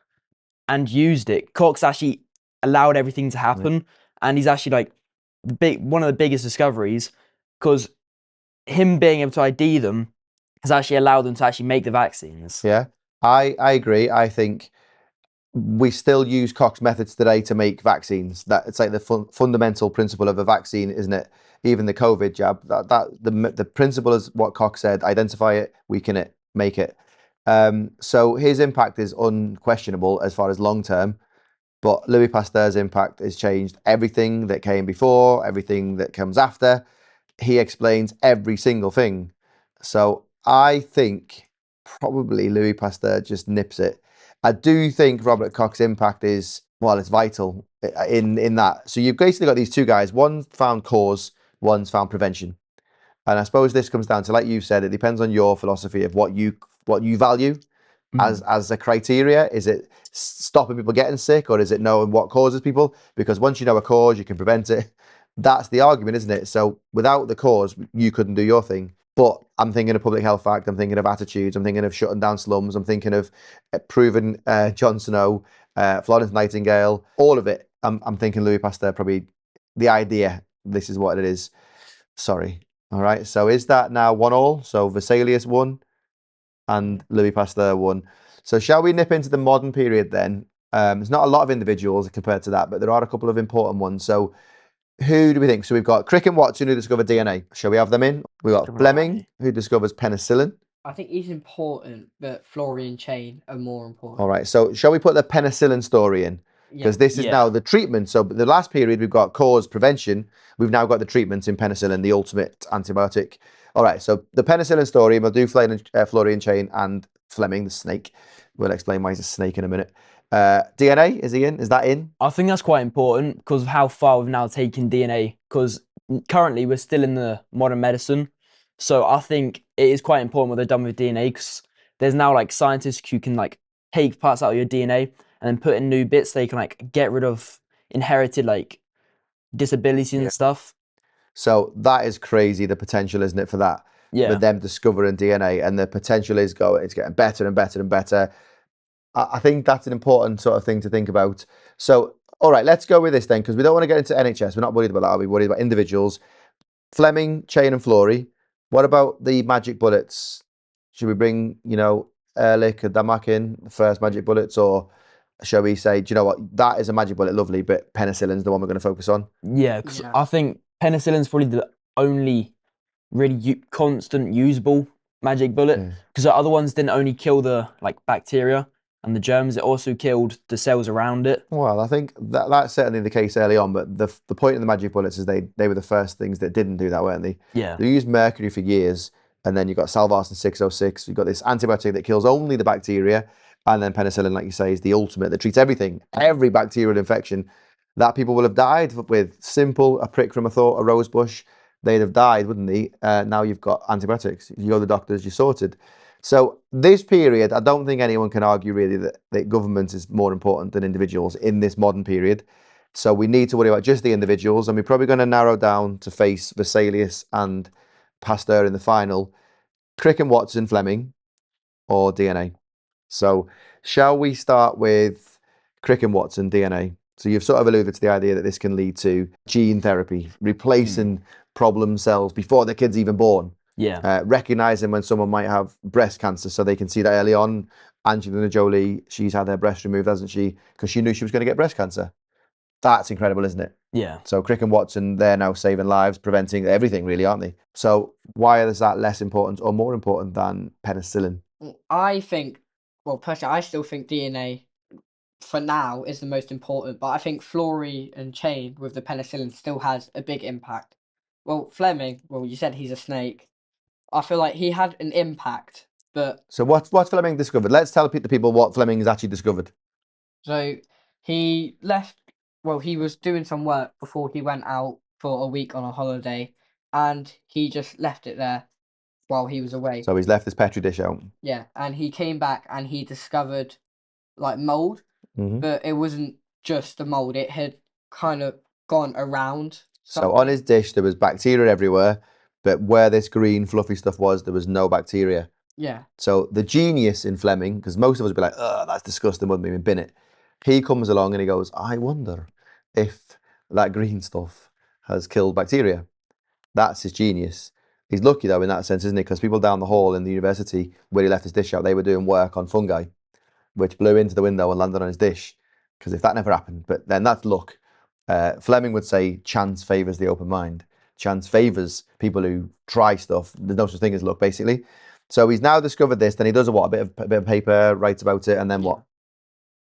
and used it, Koch's actually allowed everything to happen, and he's actually like one of the biggest discoveries, because him being able to ID them has actually allowed them to actually make the vaccines.
Yeah, I agree. I think we still use Koch's methods today to make vaccines. That it's like the fundamental principle of a vaccine, isn't it? Even the COVID jab. The principle is what Koch said: identify it, weaken it, make it. So his impact is unquestionable as far as long term. But Louis Pasteur's impact has changed everything that came before, everything that comes after. He explains every single thing. So I think probably Louis Pasteur just nips it. I do think Robert Koch's impact is, well, it's vital in that. So you've basically got these two guys. One found cause, one's found prevention. And I suppose this comes down to, like you said, it depends on your philosophy of what you value as a criteria. Is it stopping people getting sick, or is it knowing what causes people? Because once you know a cause, you can prevent it. That's the argument, isn't it? So without the cause, you couldn't do your thing. But I'm thinking of Public Health Act, I'm thinking of attitudes, I'm thinking of shutting down slums, I'm thinking of proving Jon Snow, Florence Nightingale, all of it. I'm thinking Louis Pasteur, probably the idea, this is what it is. Sorry. All right. So is that now 1-1? So Vesalius won and Louis Pasteur won. So shall we nip into the modern period then? There's not a lot of individuals compared to that, but there are a couple of important ones. So who do we think? So we've got Crick and Watson, who discovered DNA. Shall we have them in? We've got Fleming, who discovers penicillin.
I think he's important, but Florey and Chain are more important.
All right. So shall we put the penicillin story in? Because this is now the treatment. So the last period, we've got cause, prevention. We've now got the treatments in penicillin, the ultimate antibiotic. All right. So the penicillin story, we'll do Florey and Chain and Fleming, the snake. We'll explain why he's a snake in a minute. DNA, is he in? Is that in?
I think that's quite important because of how far we've now taken DNA, because currently we're still in the modern medicine. So I think it is quite important what they've done with DNA, because there's now like scientists who can like take parts out of your DNA and then put in new bits. They can like get rid of inherited like disabilities and stuff.
So that is crazy, the potential, isn't it, for that?
Yeah.
With them discovering DNA, and the potential is it's getting better and better and better. I think that's an important sort of thing to think about. So, all right, let's go with this then, because we don't want to get into NHS. We're not worried about that. We're worried about individuals. Fleming, Chain and Florey. What about the magic bullets? Should we bring, Ehrlich or Damak in, the first magic bullets, or shall we say, do you know what? That is a magic bullet, lovely, but penicillin's the one we're going to focus on.
Yeah, because
Yeah.
I think penicillin's probably the only really constant usable magic bullet, because the other ones didn't only kill the bacteria and the germs, it also killed the cells around it.
Well, I think that's certainly the case early on, but the point of the magic bullets is they were the first things that didn't do that, weren't they?
Yeah.
They used mercury for years, and then you've got Salvarsan 606, you've got this antibiotic that kills only the bacteria, and then penicillin, like you say, is the ultimate that treats everything, every bacterial infection that people will have died with. Simple, a prick from a rose bush, they'd have died, wouldn't they? Now you've got antibiotics. You go to the doctors, you're sorted. So this period, I don't think anyone can argue really that government is more important than individuals in this modern period. So we need to worry about just the individuals, and we're probably going to narrow down to face Vesalius and Pasteur in the final. Crick and Watson, Fleming, or DNA. So shall we start with Crick and Watson, DNA? So you've sort of alluded to the idea that this can lead to gene therapy, replacing problem cells before the kid's even born.
Yeah.
Recognizing when someone might have breast cancer, so they can see that early on. Angelina Jolie, she's had her breast removed, hasn't she? Because she knew she was going to get breast cancer. That's incredible, isn't it?
Yeah.
So Crick and Watson, they're now saving lives, preventing everything, really, aren't they? So why is that less important or more important than penicillin?
I think, well, personally, I still think DNA for now is the most important, but I think Florey and Chain with the penicillin still has a big impact. Well, Fleming, well, you said he's a snake. I feel like he had an impact, but
So what's Fleming discovered? Let's tell the people what Fleming has actually discovered.
so he left. Well, he was doing some work before he went out for a week on a holiday, and he just left it there while he was away.
So he's left this petri dish out.
Yeah, and he came back and he discovered like mold, but it wasn't just a mold. It had kind of gone around.
So on his dish there was bacteria everywhere, but where this green fluffy stuff was, there was no bacteria.
Yeah.
So the genius in Fleming, because most of us would be like, "Oh, that's disgusting, wouldn't even bin it." He comes along and he goes, "I wonder if that green stuff has killed bacteria." That's his genius. He's lucky though in that sense, isn't he? Because people down the hall in the university where he left his dish out, they were doing work on fungi, which blew into the window and landed on his dish. Because if that never happened, but then that's luck. Fleming would say chance favours the open mind. Chance favours people who try stuff. There's no such thing as luck, basically. So he's now discovered this. Then he does a bit of paper, writes about it, and then what?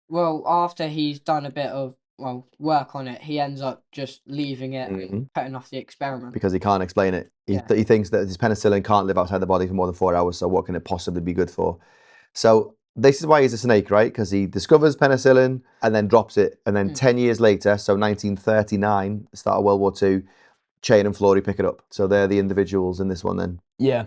Well, after he's done a bit of work on it, he ends up just leaving it, and cutting off the experiment.
Because he can't explain it. He thinks that his penicillin can't live outside the body for more than 4 hours. So what can it possibly be good for? So this is why he's a snake, right? Because he discovers penicillin and then drops it. And then 10 years later, so 1939, start of World War II, Chain and Florey pick it up. So they're the individuals in this one then.
Yeah.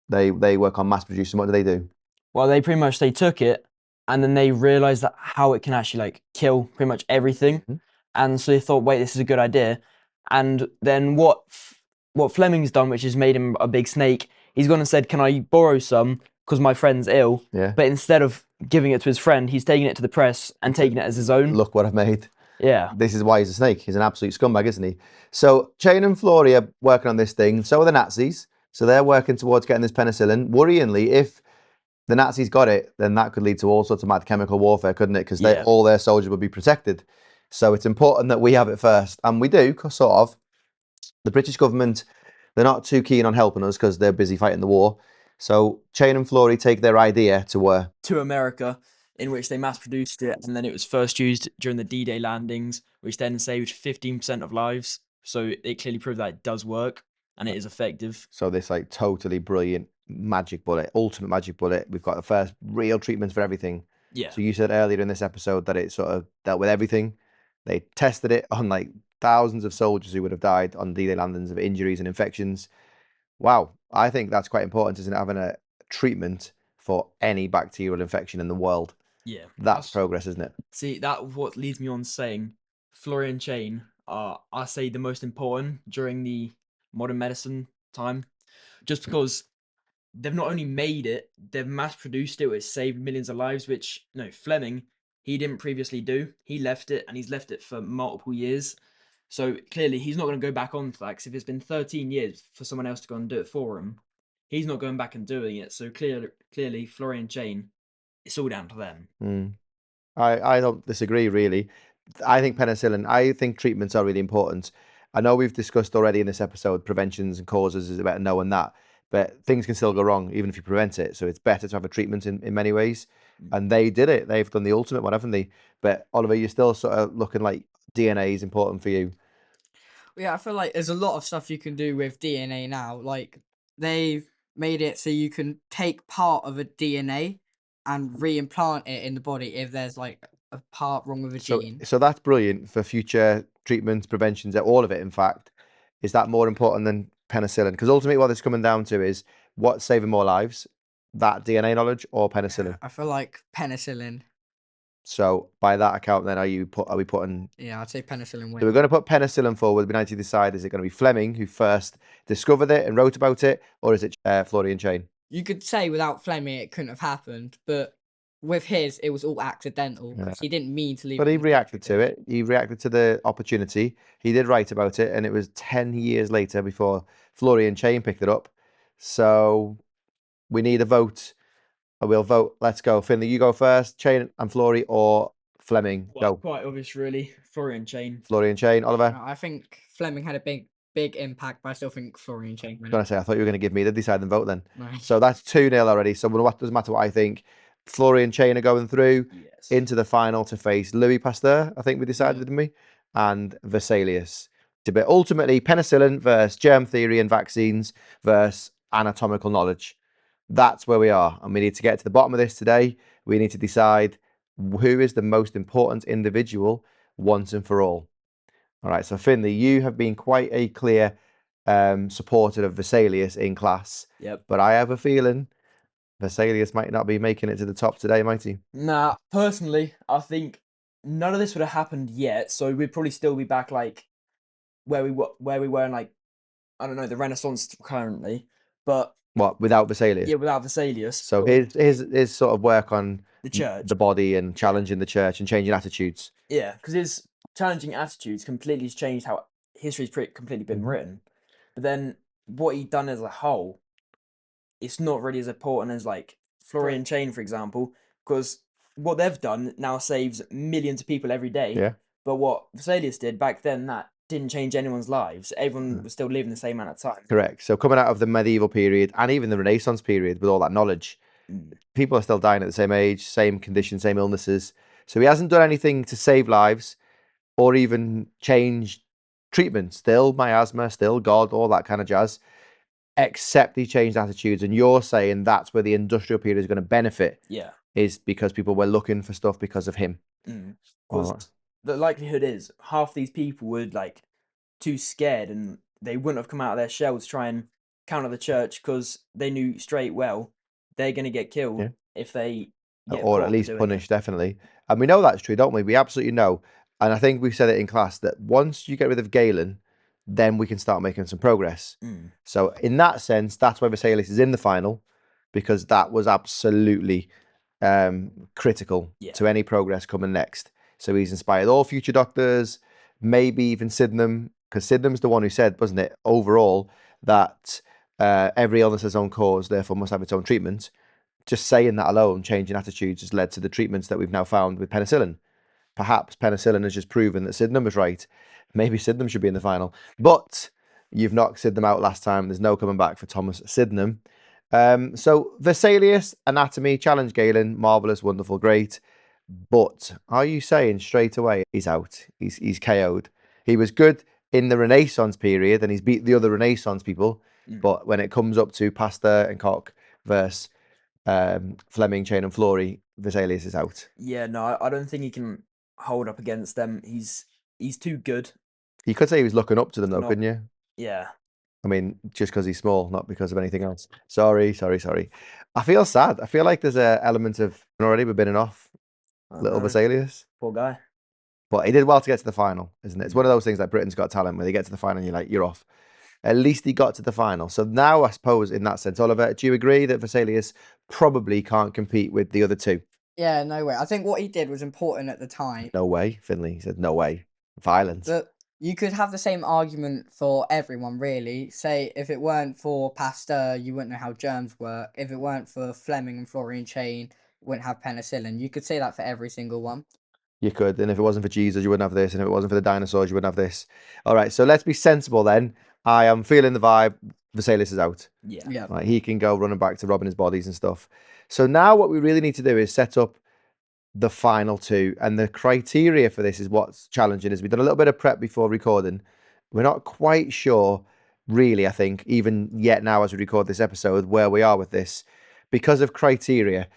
They work on mass producing. What do they do?
Well, they took it and then they realized that how it can actually kill pretty much everything. And so they thought, wait, this is a good idea. And then what Fleming's done, which has made him a big snake, he's gone and said, can I borrow some? Because my friend's ill.
Yeah.
But instead of giving it to his friend, he's taking it to the press and taking it as his own.
Look what I've made.
Yeah.
This is why he's a snake. He's an absolute scumbag, isn't he? So Chain and Florey are working on this thing. So are the Nazis. So they're working towards getting this penicillin. Worryingly, if the Nazis got it, then that could lead to all sorts of mad chemical warfare, couldn't it? Because all their soldiers would be protected. So it's important that we have it first. And we do, sort of. The British government, they're not too keen on helping us because they're busy fighting the war. So Chain and Florey take their idea to
America, in which they mass produced it, and then it was first used during the D-Day landings, which then saved 15% of lives. So it clearly proved that it does work and it is effective.
So this totally brilliant magic bullet, ultimate magic bullet. We've got the first real treatments for everything.
Yeah.
So you said earlier in this episode that it sort of dealt with everything. They tested it on thousands of soldiers who would have died on D-Day landings of injuries and infections. Wow, I think that's quite important, isn't it? Having a treatment for any bacterial infection in the world.
Yeah.
That's progress, isn't it?
See, that what leads me on saying Florey and Chain are, I say, the most important during the modern medicine time. Just because they've not only made it, they've mass produced it, which saved millions of lives, which Fleming, he didn't previously do. He left it and he's left it for multiple years. So clearly he's not going to go back on to that, because if it's been 13 years for someone else to go and do it for him, he's not going back and doing it. So clearly Florey and Chain, it's all down to them.
I don't disagree really. I think penicillin, I think treatments are really important. I know we've discussed already in this episode preventions and causes is about knowing that, but things can still go wrong even if you prevent it. So it's better to have a treatment in many ways. And they did it. They've done the ultimate one, haven't they? But Oliver, you're still sort of looking like DNA is important for you.
Yeah, I feel like there's a lot of stuff you can do with DNA now. Like they've made it so you can take part of a DNA and reimplant it in the body if there's like a part wrong with a gene.
So that's brilliant for future treatments, preventions, all of it, in fact. Is that more important than penicillin? Because ultimately what it's coming down to is what's saving more lives, that DNA knowledge or penicillin?
I feel like penicillin.
So by that account, then are we putting?
Yeah, I'd say penicillin
So we're
wins.
going to put penicillin forward. We need to decide: is it going to be Fleming who first discovered it and wrote about it, or is it Florian Chain?
You could say without Fleming it couldn't have happened, but with his it was all accidental.
Yeah.
He didn't mean to leave.
But
it
he
in the
reacted
picture,
to
did
it. He reacted to the opportunity. He did write about it, and it was 10 years later before Florian Chain picked it up. So we need a vote. We'll vote. Let's go. Finley, you go first. Chain and Flory or Fleming?
Well,
Go.
quite obvious, really. Florian Chain.
Florian Chain. Oliver?
I think Fleming had a big impact, but I still think Florian Chain won
I was going to say, I thought you were going to give me the deciding vote then.
No.
So that's 2-0 already. So what doesn't matter what I think. Florian Chain are going through
Yes.
into the final to face Louis Pasteur, I think we decided, didn't we? And Vesalius. But ultimately, penicillin versus germ theory and vaccines versus anatomical knowledge. That's where we are. And we need to get to the bottom of this today. We need to decide who is the most important individual once and for all. All right, so Finley, you have been quite a clear supporter of Vesalius in class.
Yep.
But I have a feeling Vesalius might not be making it to the top today, might he?
Nah, personally, I think none of this would have happened yet, so we'd probably still be back like where we were in like, I don't know, the Renaissance currently. But
What, without Vesalius?
yeah, without Vesalius.
So his sort of work on
the church.
the body and challenging the church and changing attitudes.
Yeah, because his challenging attitudes completely has changed how history's completely been written. But then what he'd done as a whole, it's not really as important as like Florian Chain, for example, because what they've done now saves millions of people every day.
Yeah.
But what Vesalius did back then, that didn't change anyone's lives. Everyone was still living the same amount of time.
Correct. So coming out of the medieval period and even the Renaissance period with all that knowledge, people are still dying at the same age, same conditions, same illnesses. So he hasn't done anything to save lives or even change treatment. Still miasma, still God, all that kind of jazz, except he changed attitudes. And you're saying that's where the industrial period is going to benefit.
Yeah.
Is because people were looking for stuff because of him.
Because the likelihood is half these people would like too scared and they wouldn't have come out of their shells to try and counter the church because they knew straight well they're going to get killed if they get
or at least punished, definitely. And we know that's true, don't we? We absolutely know. And I think we've said it in class that once you get rid of Galen, then we can start making some progress. So in that sense, that's why Vesalius is in the final, because that was absolutely critical to any progress coming next. So he's inspired all future doctors, maybe even Sydenham, because Sydenham's the one who said, wasn't it, overall, that every illness has its own cause, therefore must have its own treatment. Just saying that alone, changing attitudes, has led to the treatments that we've now found with penicillin. Perhaps penicillin has just proven that Sydenham was right. Maybe Sydenham should be in the final. But you've knocked Sydenham out last time. There's no coming back for Thomas Sydenham. So Vesalius, anatomy, challenge Galen, marvellous, wonderful, great. But are you saying straight away he's out? He's KO'd. He was good in the Renaissance period and he's beat the other Renaissance people. But when it comes up to Pasteur and Koch versus Fleming, Chain and Flory, Vesalius is out.
Yeah, no, I don't think he can hold up against them. He's too good.
You could say he was looking up to them though, couldn't you?
Yeah.
I mean, just because he's small, not because of anything else. Sorry. I feel sad. I feel like there's an element of already we're bidding off little Vesalius.
Poor guy.
But he did well to get to the final, isn't it? It's one of those things like Britain's Got Talent where they get to the final and you're like, you're off. At least he got to the final. So now, I suppose, in that sense, Oliver, do you agree that Vesalius probably can't compete with the other two?
Yeah, no way. I think what he did was important at the time.
No way, Finley. He said, no way. Violence.
But you could have the same argument for everyone, really. Say, if it weren't for Pasteur, you wouldn't know how germs work. If it weren't for Fleming and Florian Chain, wouldn't have penicillin. You could say that for every single one.
You could, and if it wasn't for Jesus, you wouldn't have this, and if it wasn't for the dinosaurs, you wouldn't have this. All right, so let's be sensible then. I am feeling the vibe. Vesalius is out.
Yeah.
Yeah.
Right, he can go running back to robbing his bodies and stuff. So now what we really need to do is set up the final two, and the criteria for this is what's challenging. Is we've done a little bit of prep before recording. We're not quite sure, really, I think, even yet now as we record this episode, where we are with this because of criteria.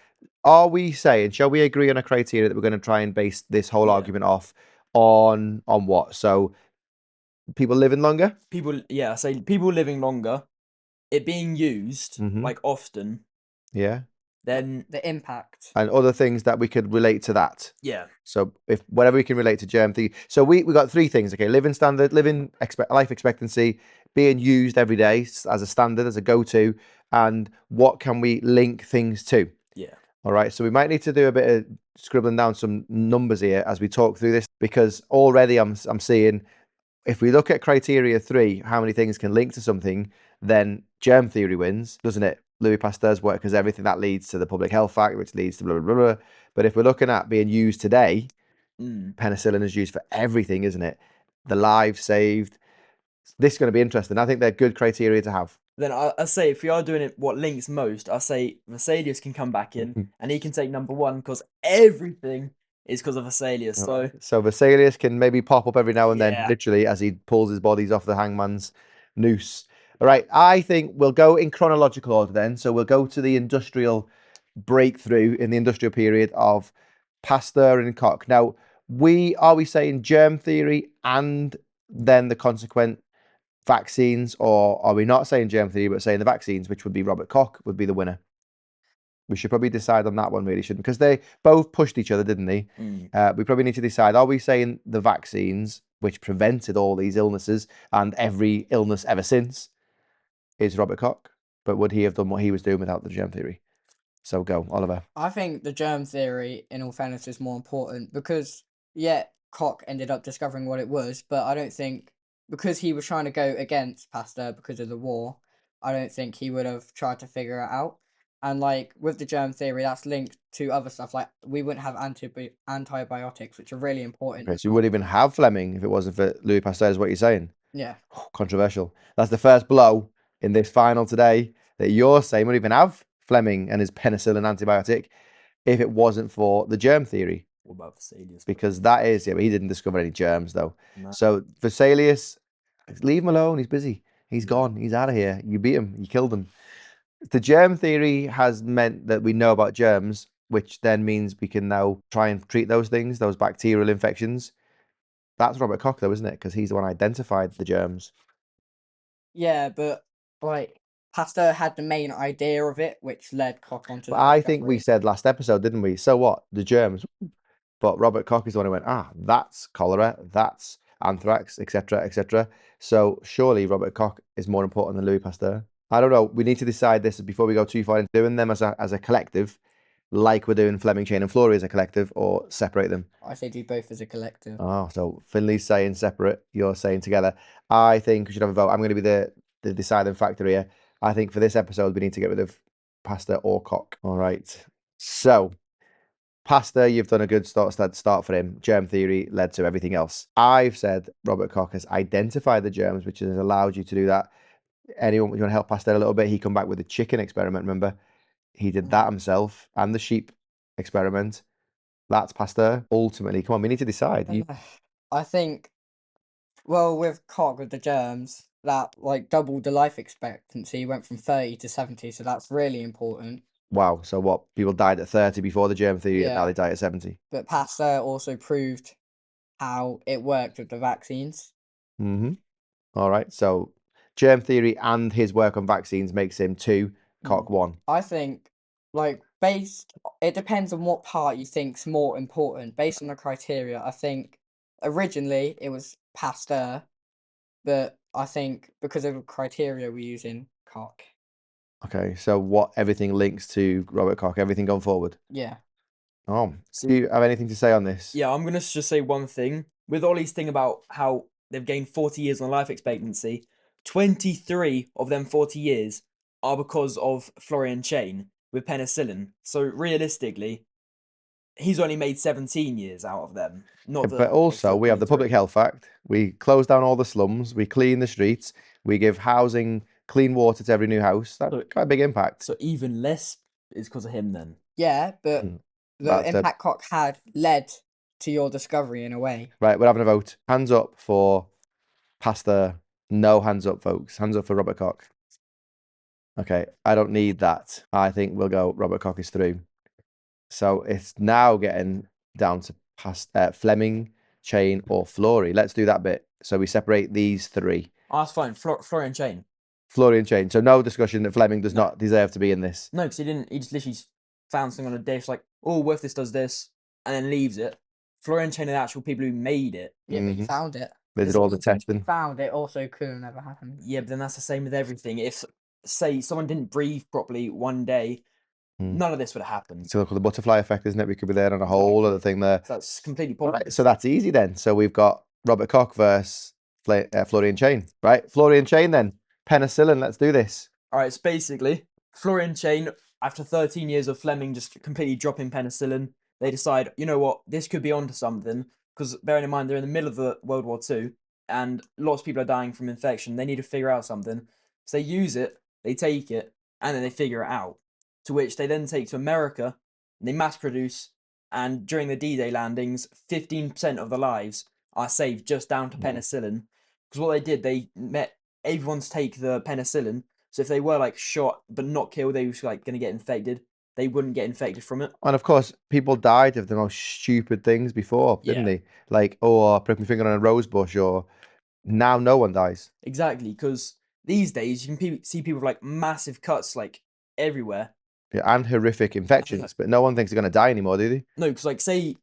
Are we saying, shall we agree on a criteria that we're going to try and base this whole argument off on what? So people living longer?
I say people living longer, it being used like often,
Yeah.
then
The impact.
And other things that we could relate to that.
yeah.
So if whatever we can relate to germ theory. So we got three things, okay? Living standard, life expectancy, being used every day as a standard, as a go-to, and what can we link things to?
Yeah.
All right, so we might need to do a bit of scribbling down some numbers here as we talk through this, because already I'm seeing if we look at criteria 3, how many things can link to something, then germ theory wins, doesn't it? Louis Pasteur's work, because everything that leads to the Public Health Act, which leads to blah, blah, blah, blah. But if we're looking at being used today, penicillin is used for everything, isn't it? The lives saved. This is going to be interesting. I think they're good criteria to have.
Then I say if we are doing it, what links most, I say Vesalius can come back in and he can take number 1 because everything is because of Vesalius.
So Vesalius can maybe pop up every now and then,
Yeah.
literally, as he pulls his bodies off the hangman's noose. All right, I think we'll go in chronological order then. So we'll go to the industrial breakthrough in the industrial period of Pasteur and Koch. Now, are we saying germ theory and then the consequent vaccines, or are we not saying germ theory but saying the vaccines, which would be Robert Koch would be the winner? We should probably decide on that one, really, shouldn't? Because they both pushed each other, didn't they? We probably need to decide, are we saying the vaccines, which prevented all these illnesses and every illness ever since, is Robert Koch? But would he have done what he was doing without the germ theory? So go, Oliver.
I think the germ theory, in all fairness, is more important because, Koch ended up discovering what it was, but I don't think, because he was trying to go against Pasteur because of the war, I don't think he would have tried to figure it out. And, like, with the germ theory, that's linked to other stuff. Like, we wouldn't have antibiotics, which are really important.
Okay, so you wouldn't even have Fleming if it wasn't for Louis Pasteur, is what you're saying?
Yeah.
Controversial. That's the first blow in this final today that you're saying we wouldn't even have Fleming and his penicillin antibiotic if it wasn't for the germ theory.
What about Vesalius?
Because that is, but he didn't discover any germs though.
No.
So Vesalius, leave him alone. He's busy. He's gone. He's out of here. You beat him. You killed him. The germ theory has meant that we know about germs, which then means we can now try and treat those things, those bacterial infections. That's Robert Koch though, isn't it? Because he's the one who identified the germs.
Yeah, but, like, Pasteur had the main idea of it, which led Koch onto the
But I think we
discovery.
said last episode, didn't we? So what? The germs. But Robert Koch is the one who went, that's cholera, that's anthrax, etc., etc. So surely Robert Koch is more important than Louis Pasteur. I don't know. We need to decide this before we go too far into doing them as a collective, like we're doing Fleming, Chain and Fleury as a collective, or separate them.
I say do both as a collective.
Oh, so Finley's saying separate, you're saying together. I think we should have a vote. I'm going to be the deciding factor here. I think for this episode, we need to get rid of Pasteur or Koch. All right. So, Pasteur, you've done a good start for him. Germ theory led to everything else. I've said Robert Koch has identified the germs, which has allowed you to do that. Anyone, you want to help Pasteur a little bit? He come back with the chicken experiment, remember? He did that himself, and the sheep experiment. That's Pasteur. Ultimately, come on, we need to decide.
I think, well, with Koch, with the germs, that, like, doubled the life expectancy, went from 30 to 70, so that's really important.
Wow, so what? People died at 30 before the germ theory, and now
Yeah.
they die at 70.
But Pasteur also proved how it worked with the vaccines.
All right, so germ theory and his work on vaccines makes him 2, Koch 1.
I think, like, it depends on what part you think's more important. Based on the criteria, I think originally it was Pasteur, but I think because of the criteria we're using, Koch.
Okay, so what everything links to Robert Koch, everything going forward.
Yeah.
Oh, do you have anything to say on this?
Yeah, I'm going to just say one thing. With Ollie's thing about how they've gained 40 years on life expectancy, 23 of them 40 years are because of Florian Chain. with penicillin. So realistically, he's only made 17 years out of them. Not the
But also,
full
we have the Public
23.
Health Act. We close down all the slums. We clean the streets. We give housing, clean water to every new house. That's
So-
quite a big impact.
So even less is because of him then.
Yeah, but
Mm.
the
That's it.
impact Cock had led to your discovery in a way.
Right, we're having a vote. Hands up for Pastor. No hands up, folks. Hands up for Robert Koch. Okay, I don't need that. I think we'll go Robert Koch is through. So it's now getting down to Fleming, Chain, or Flory. Let's do that bit. So we separate these three.
Oh, that's fine. Florian Chain.
Flory and Chain. So no discussion that Fleming does
No.
not deserve to be in this.
No, because he didn't. He just literally found something on a dish like, oh, what if this does this, and then leaves it. Florian Chain are the actual people who made it.
Yeah, but you
Mhm.
found it.
They did all the testing.
Found it also could have never happened.
Yeah, but then that's the same with everything. If, say, someone didn't breathe properly one day, none of this would have happened.
So look at the butterfly effect, isn't it? We could be there on a whole other thing there.
So that's completely
All
pointless.
right, so that's easy then. So we've got Robert Koch versus Florian Chain, right? Florian Chain then. Penicillin, let's do this.
All right, so basically, Florian Chain, after 13 years of Fleming just completely dropping penicillin, they decide, you know what, this could be onto something. Because bearing in mind, they're in the middle of the World War II, and lots of people are dying from infection. They need to figure out something. So they use it, they take it, and then they figure it out. To which they then take to America, and they mass produce, and during the D-Day landings, 15% of the lives are saved just down to penicillin. Because what they did, they met everyone to take the penicillin. So if they were like shot but not killed, they were like going to get infected. They wouldn't get infected from it.
And of course, people died of the most stupid things before, didn't
Yeah.
they? Like, oh, I pricked my finger on a rose bush, or now no one dies.
Exactly, because these days you can see people with like massive cuts like everywhere.
Yeah, and horrific infections, but no one thinks they're going to die anymore, do they?
No, because like say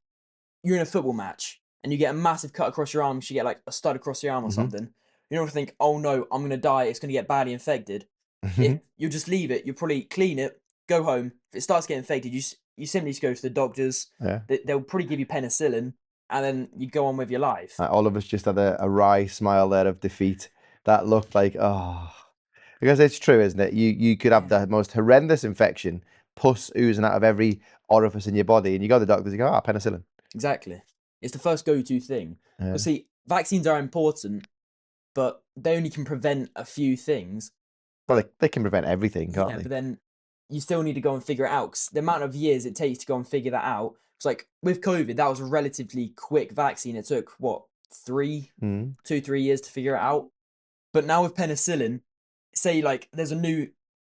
you're in a football match and you get a massive cut across your arm, you get like a stud across your arm or something. You don't think, oh no, I'm going to die, it's going to get badly infected. If you just leave it, you probably clean it, go home. If it starts getting infected, you simply just go to the doctors.
Yeah.
They'll probably give you penicillin, and then you go on with your life.
Oliver's just had a wry smile there of defeat. That looked like, oh, because it's true, isn't it? You could have the most horrendous infection, pus oozing out of every orifice in your body, and you go to the doctors, you go, penicillin.
Exactly. It's the first go-to thing.
Yeah.
But see, vaccines are important, but they only can prevent a few things.
Well, they can prevent everything, can't
Yeah,
they?
but then you still need to go and figure it out. 'Cause the amount of years it takes to go and figure that out. It's like with COVID, that was a relatively quick vaccine. It took what 2-3 years to figure it out. But now with penicillin, say like there's a new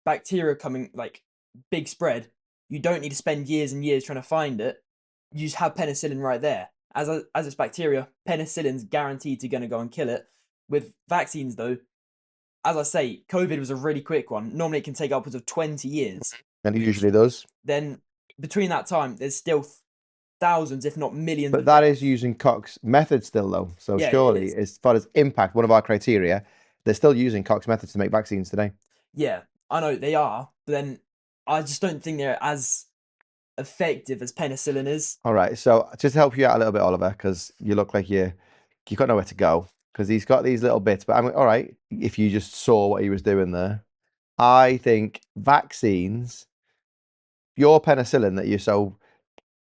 bacteria coming, like big spread. You don't need to spend years and years trying to find it. You just have penicillin right there. As it's bacteria, penicillin's guaranteed to gonna go and kill it. With vaccines though, as I say, COVID was a really quick one. Normally it can take upwards of 20 years.
And it usually does.
Then between that time, there's still thousands, if not millions.
But that is using Koch's method still, though. So
Yeah, it
surely,
is.
as far as impact, one of our criteria, they're still using Koch's methods to make vaccines today.
Yeah, I know they are, but then I just don't think they're as effective as penicillin is.
All right. So just to help you out a little bit, Oliver, because you look like you got nowhere to go, because he's got these little bits. But I'm all right. If you just saw what he was doing there, I think vaccines, your penicillin that you're so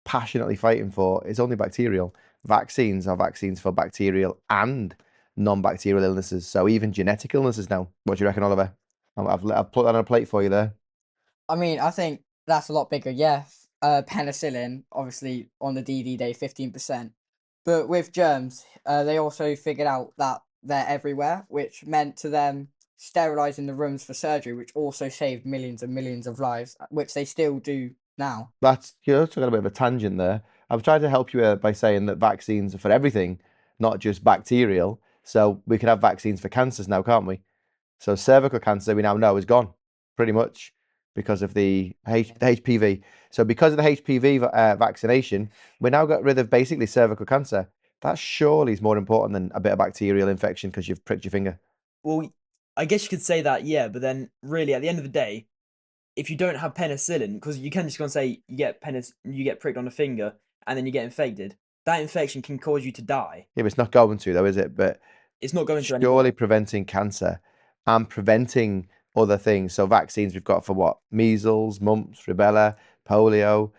passionately fighting for, is only bacterial. Vaccines are vaccines for bacterial and non-bacterial illnesses. So even genetic illnesses now. What do you reckon, Oliver? I've put that on a plate for you there.
I mean, I think that's a lot bigger. Yeah, penicillin, obviously on the DD day, 15%. But with germs, they also figured out that they're everywhere, which meant to them sterilizing the rooms for surgery, which also saved millions and millions of lives, which they still do now.
You're also got a bit of a tangent there. I've tried to help you by saying that vaccines are for everything, not just bacterial. So we can have vaccines for cancers now, can't we? So cervical cancer, we now know, is gone, pretty much, because of the HPV. So because of the HPV vaccination, we now got rid of basically cervical cancer. That surely is more important than a bit of bacterial infection because you've pricked your finger.
Well, I guess you could say that, yeah, but then really at the end of the day, if you don't have penicillin, because you can just go and say you get pricked on the finger and then you get infected, that infection can cause you to die.
Yeah, but it's not going to, though, is it? But
It's not going to
surely
anymore.
preventing cancer and preventing other things. So vaccines we've got for what? Measles, mumps, rubella, polio,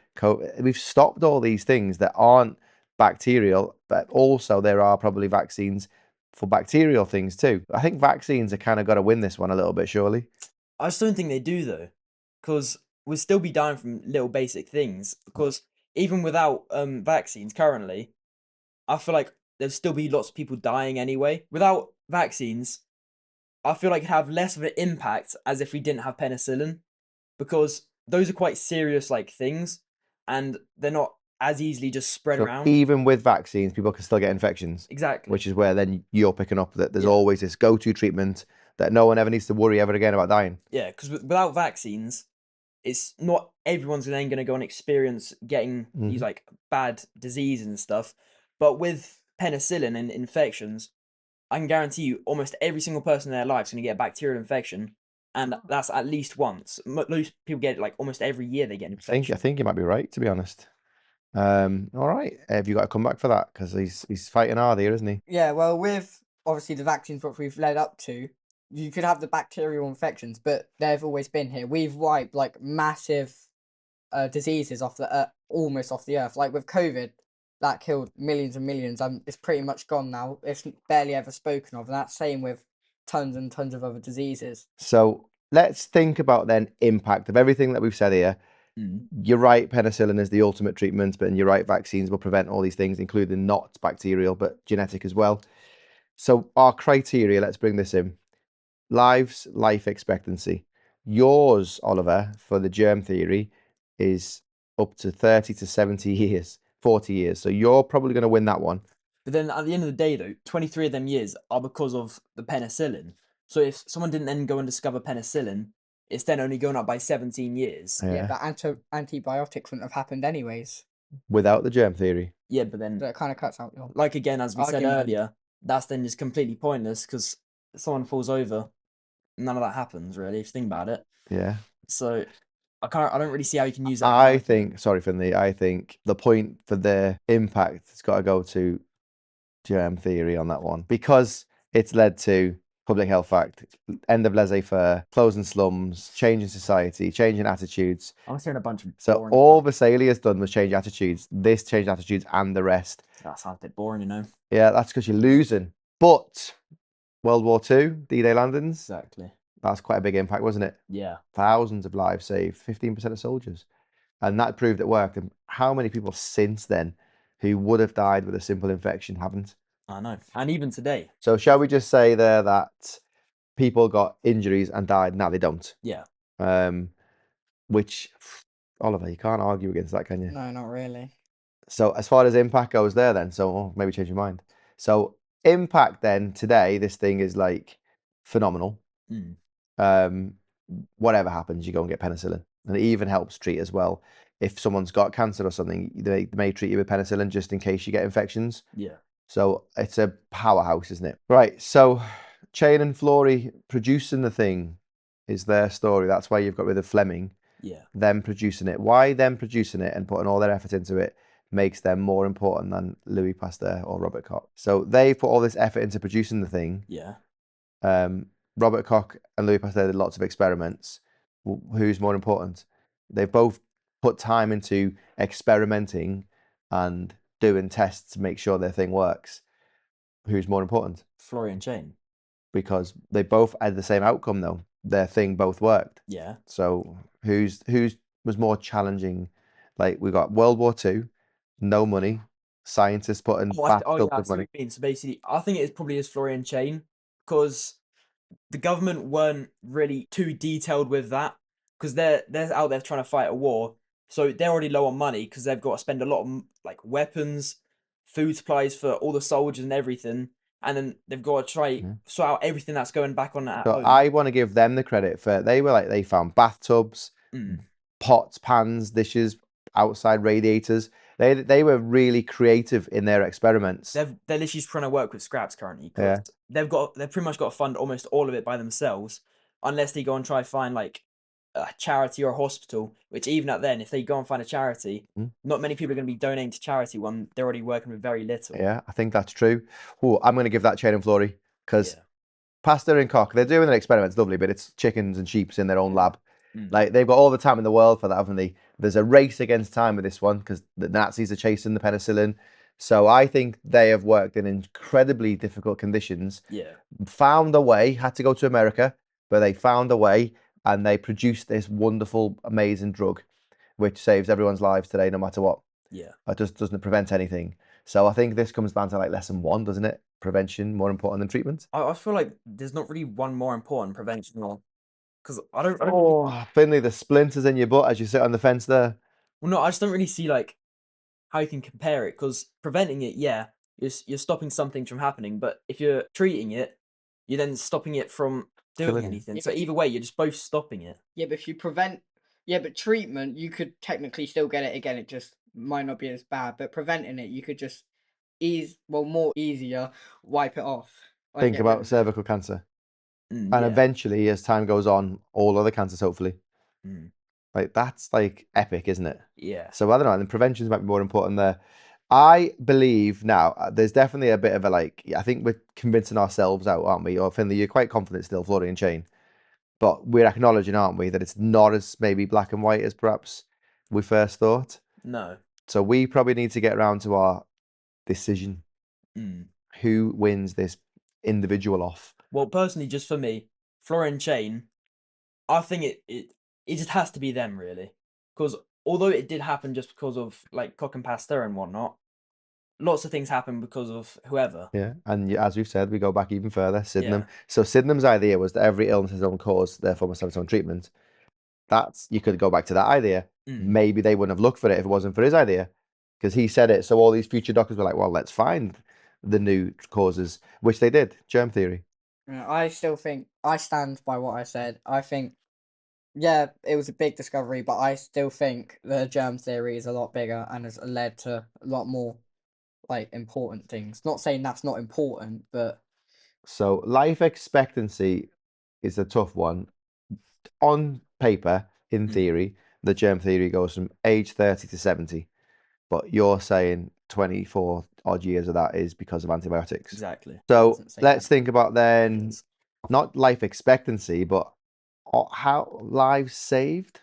we've stopped all these things that aren't bacterial, but also there are probably vaccines for bacterial things too. I think vaccines are kind of got to win this one a little bit, surely.
I just don't think they do though, because we'll still be dying from little basic things. Because even without vaccines currently, I feel like there'll still be lots of people dying anyway. Without vaccines, I feel like it'd have less of an impact as if we didn't have penicillin, because those are quite serious like things, and they're not as easily just spread
So
around.
even with vaccines, people can still get infections.
Exactly.
Which is where then you're picking up that there's
Yeah.
always this go-to treatment that no one ever needs to worry ever again about dying.
Yeah, because without vaccines, it's not everyone's then going to go and experience getting these like bad diseases and stuff. But with penicillin and infections, I can guarantee you almost every single person in their life is going to get a bacterial infection, and that's at least once. Most people get it like almost every year they get an infection.
I think you might be right, to be honest. All right, have you got to come back for that? Because he's fighting hard here, isn't he?
Yeah, well, with obviously the vaccines, what we've led up to, you could have the bacterial infections, but they've always been here. We've wiped like massive diseases off the almost off the earth. Like with COVID, that killed millions and millions. It's pretty much gone now. It's barely ever spoken of, and that's same with tons and tons of other diseases.
So let's think about then impact of everything that we've said here. You're right, penicillin is the ultimate treatment, but you're right, vaccines will prevent all these things, including not bacterial, but genetic as well. So our criteria, let's bring this in. Life expectancy. Yours, Oliver, for the germ theory is up to 30 to 70 years, 40 years. So you're probably going to win that one.
But then at the end of the day, though, 23 of them years are because of the penicillin. So if someone didn't then go and discover penicillin, it's then only going up by 17 years.
Yeah, but antibiotics wouldn't have happened anyways.
Without the germ theory.
Yeah, but then,
So it kind of cuts out your...
like again, as we said
argument.
earlier, that's then just completely pointless because someone falls over, none of that happens really, if you think about it.
Yeah.
So I don't really see how you can use that.
I think, sorry, Finley, I think the point for the impact has got to go to germ theory on that one because it's led to public health act, end of laissez-faire, closing slums, changing society, changing attitudes.
I'm hearing a bunch of
So
boring
all
stuff.
Vesalia's done was change attitudes. This changed attitudes and the rest.
That sounds a bit boring, you know.
Yeah, that's because you're losing. But World War II, D-Day landings,
Exactly.
that's quite a big impact, wasn't it?
Yeah.
Thousands of lives saved, 15% of soldiers. And that proved it worked. And how many people since then who would have died with a simple infection haven't?
I know. And even today.
So shall we just say there that people got injuries and died? No, they don't.
Yeah.
Which, Oliver, you can't argue against that, can you?
No, not really.
So as far as impact goes there then, so maybe change your mind. So impact then today, this thing is like phenomenal. Whatever happens, you go and get penicillin. And it even helps treat as well. If someone's got cancer or something, they may treat you with penicillin just in case you get infections.
Yeah.
So it's a powerhouse, isn't it? Right, so Chain and Flory producing the thing is their story. That's why you've got rid of Fleming.
Yeah.
Them producing it. Why them producing it and putting all their effort into it makes them more important than Louis Pasteur or Robert Koch. So they put all this effort into producing the thing.
Yeah.
Robert Koch and Louis Pasteur did lots of experiments. Who's more important? They've both put time into experimenting and doing tests to make sure their thing works. Who's more important?
Flory and Chain.
Because they both had the same outcome though. Their thing both worked.
Yeah.
So who's was more challenging? Like we got World War II, no money, scientists putting bathtubs
I
of
see what
money.
you mean. So basically, I think it probably is Flory and Chain because the government weren't really too detailed with that because they're out there trying to fight a war. So they're already low on money because they've got to spend a lot of like weapons, food supplies for all the soldiers and everything. And then they've got to try sort out everything that's going back on at
So
home.
I want to give them the credit for they found bathtubs, pots, pans, dishes, outside radiators. They were really creative in their experiments.
They're literally just trying to work with scraps currently. They've pretty much got to fund almost all of it by themselves, unless they go and try find like a charity or a hospital. Which even at then, if they go and find a charity, not many people are going to be donating to charity when they're already working with very little.
Yeah, I think that's true. Oh, I'm going to give that Chain and Flory because Pasteur and Koch, they're doing an experiment. It's lovely, but it's chickens and sheep in their own lab.
Mm.
Like, they've got all the time in the world for that, haven't they? There's a race against time with this one because the Nazis are chasing the penicillin. So I think they have worked in incredibly difficult conditions,
Yeah.
found a way, had to go to America, but they found a way and they produced this wonderful, amazing drug, which saves everyone's lives today, no matter what.
Yeah.
It just doesn't prevent anything. So I think this comes down to like lesson 1, doesn't it? Prevention more important than treatment.
I feel like there's not really one more important prevention or because I don't.
Oh, Finley, the splinters in your butt as you sit on the fence there.
Well, no, I just don't really see like how you can compare it because preventing it, yeah, you're stopping something from happening, but if you're treating it, you're then stopping it from doing
Killing it.
anything.
Yeah,
So
but
either way, you're just both stopping it.
Yeah, but if you prevent, yeah, but treatment, you could technically still get it again. It just might not be as bad. But preventing it, you could just more easier wipe it off. Like,
Think
get rid
about
of it.
cervical cancer.
Mm,
And
yeah.
eventually, as time goes on, all other cancers, hopefully.
Mm,
Like, that's like epic, isn't it?
yeah.
So I don't know. And prevention might be more important there. I believe now there's definitely a bit of a like. I think we're convincing ourselves out, aren't we? Or Finley, you're quite confident still, Florian Chain, but we're acknowledging, aren't we, that it's not as maybe black and white as perhaps we first thought.
No.
So we probably need to get around to our decision.
Mm.
Who wins this individual off?
Well, personally, just for me, Florian Chain, I think it just has to be them really, because although it did happen just because of like Koch and Pasteur and whatnot, lots of things happen because of whoever.
Yeah, and as we've said, we go back even further. Sydenham.
Yeah.
So Sydenham's idea was that every illness has its own cause, therefore must have its own treatment. That's, you could go back to that idea.
Mm.
Maybe they wouldn't have looked for it if it wasn't for his idea, because he said it. So all these future doctors were like, well, let's find the new causes, which they did. Germ theory.
I still think I stand by what I said. I think, yeah, it was a big discovery, but I still think the germ theory is a lot bigger and has led to a lot more like important things. Not saying that's not important, but
So life expectancy is a tough one. On paper, in theory, the germ theory goes from age 30 to 70. But you're saying 24 odd years of that is because of antibiotics.
Exactly.
So
Doesn't say
let's
that.
think about then, not life expectancy, but how lives saved.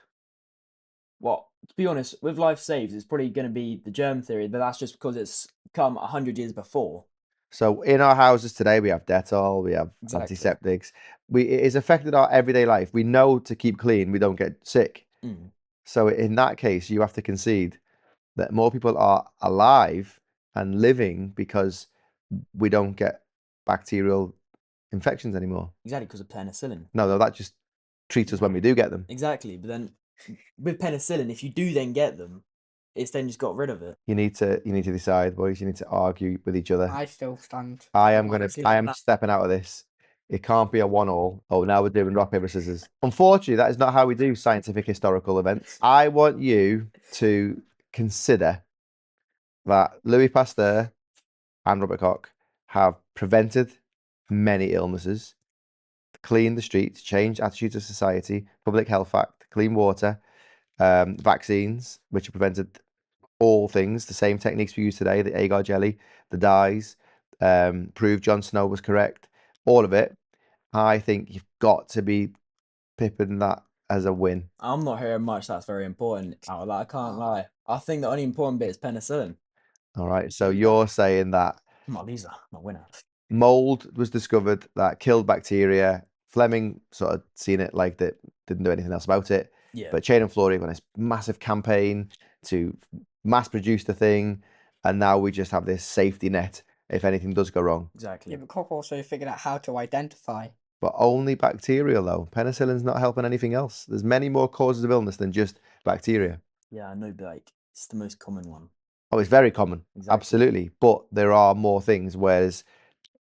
Well, to be honest, with life saves, it's probably going to be the germ theory, but that's just because it's come 100 years before.
So in our houses today, we have Dettol, we have
Exactly.
antiseptics. It has affected our everyday life. We know to keep clean, we don't get sick.
Mm.
So in that case, you have to concede that more people are alive and living because we don't get bacterial infections anymore.
Exactly, because of penicillin.
No, that just treats us when we do get them.
Exactly, but then with penicillin, if you do then get them, it's then just got rid of it.
You need to decide, boys. You need to argue with each other.
I still stand.
I am
honestly,
stepping out of this. It can't be a 1-1. Oh, now we're doing rock, paper, scissors. Unfortunately, that is not how we do scientific historical events. I want you to consider that Louis Pasteur and Robert Koch have prevented many illnesses, cleaned the streets, changed attitudes of society, public health act, clean water, vaccines, which have prevented all things, the same techniques we use today, the agar jelly, the dyes, proved Jon Snow was correct, all of it. I think you've got to be pipping that as a win.
I'm not hearing much that's very important out of that, I can't lie. I think the only important bit is penicillin.
All right, so you're saying that
These are my winner.
mold was discovered that killed bacteria. Fleming sort of seen it, liked it, didn't do anything else about it.
Yeah.
But Chain and Fleury went on this massive campaign to mass produce the thing, and now we just have this safety net if anything does go wrong.
Exactly.
Yeah, but Koch also figured out how to identify.
But only bacterial, though. Penicillin's not helping anything else. There's many more causes of illness than just bacteria.
Yeah, I know, but like it's the most common one.
Oh, it's very common.
Exactly.
Absolutely. But there are more things, whereas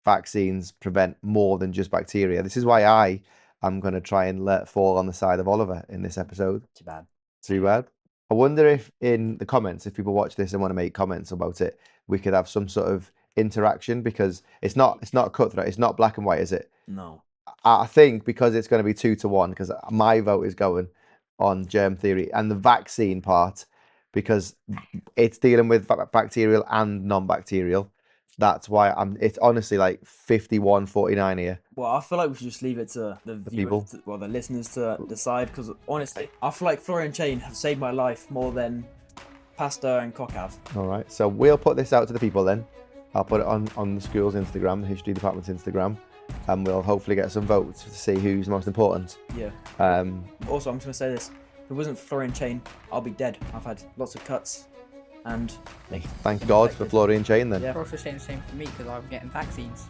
vaccines prevent more than just bacteria. This is why I am going to try and let fall on the side of Oliver in this episode.
Too bad.
Too bad. I wonder if in the comments, if people watch this and want to make comments about it, we could have some sort of interaction, because it's not cutthroat. It's not black and white, is it?
No.
I think because it's going to be 2-1, because my vote is going on germ theory and the vaccine part, because it's dealing with bacterial and non-bacterial. That's why it's honestly like 51-49 here.
Well, I feel like we should just leave it to the
people.
viewers, the listeners to decide. Because honestly, I feel like Florian Chain have saved my life more than Pasta and Cock have.
All right, so we'll put this out to the people then. I'll put it on the school's Instagram, the history department's Instagram, and we'll hopefully get some votes to see who's most important.
Yeah. Also, I'm just gonna say this: if it wasn't for Florian Chain, I'll be dead. I've had lots of cuts, and
Thank God for Florian Chain then.
Yeah.
You're also saying the same for me because I'm getting vaccines.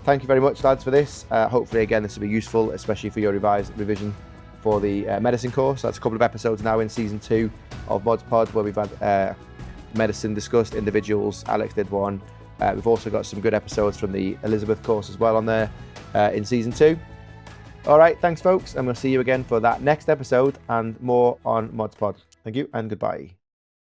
Thank you very much, lads, for this. Hopefully, again, this will be useful, especially for your revision for the medicine course. That's a couple of episodes now in season 2 of ModsPod, where we've had medicine discussed, individuals. Alex did one. We've also got some good episodes from the Elizabeth course as well on there in season 2. All right, thanks, folks, and we'll see you again for that next episode and more on ModsPod. Thank you and goodbye.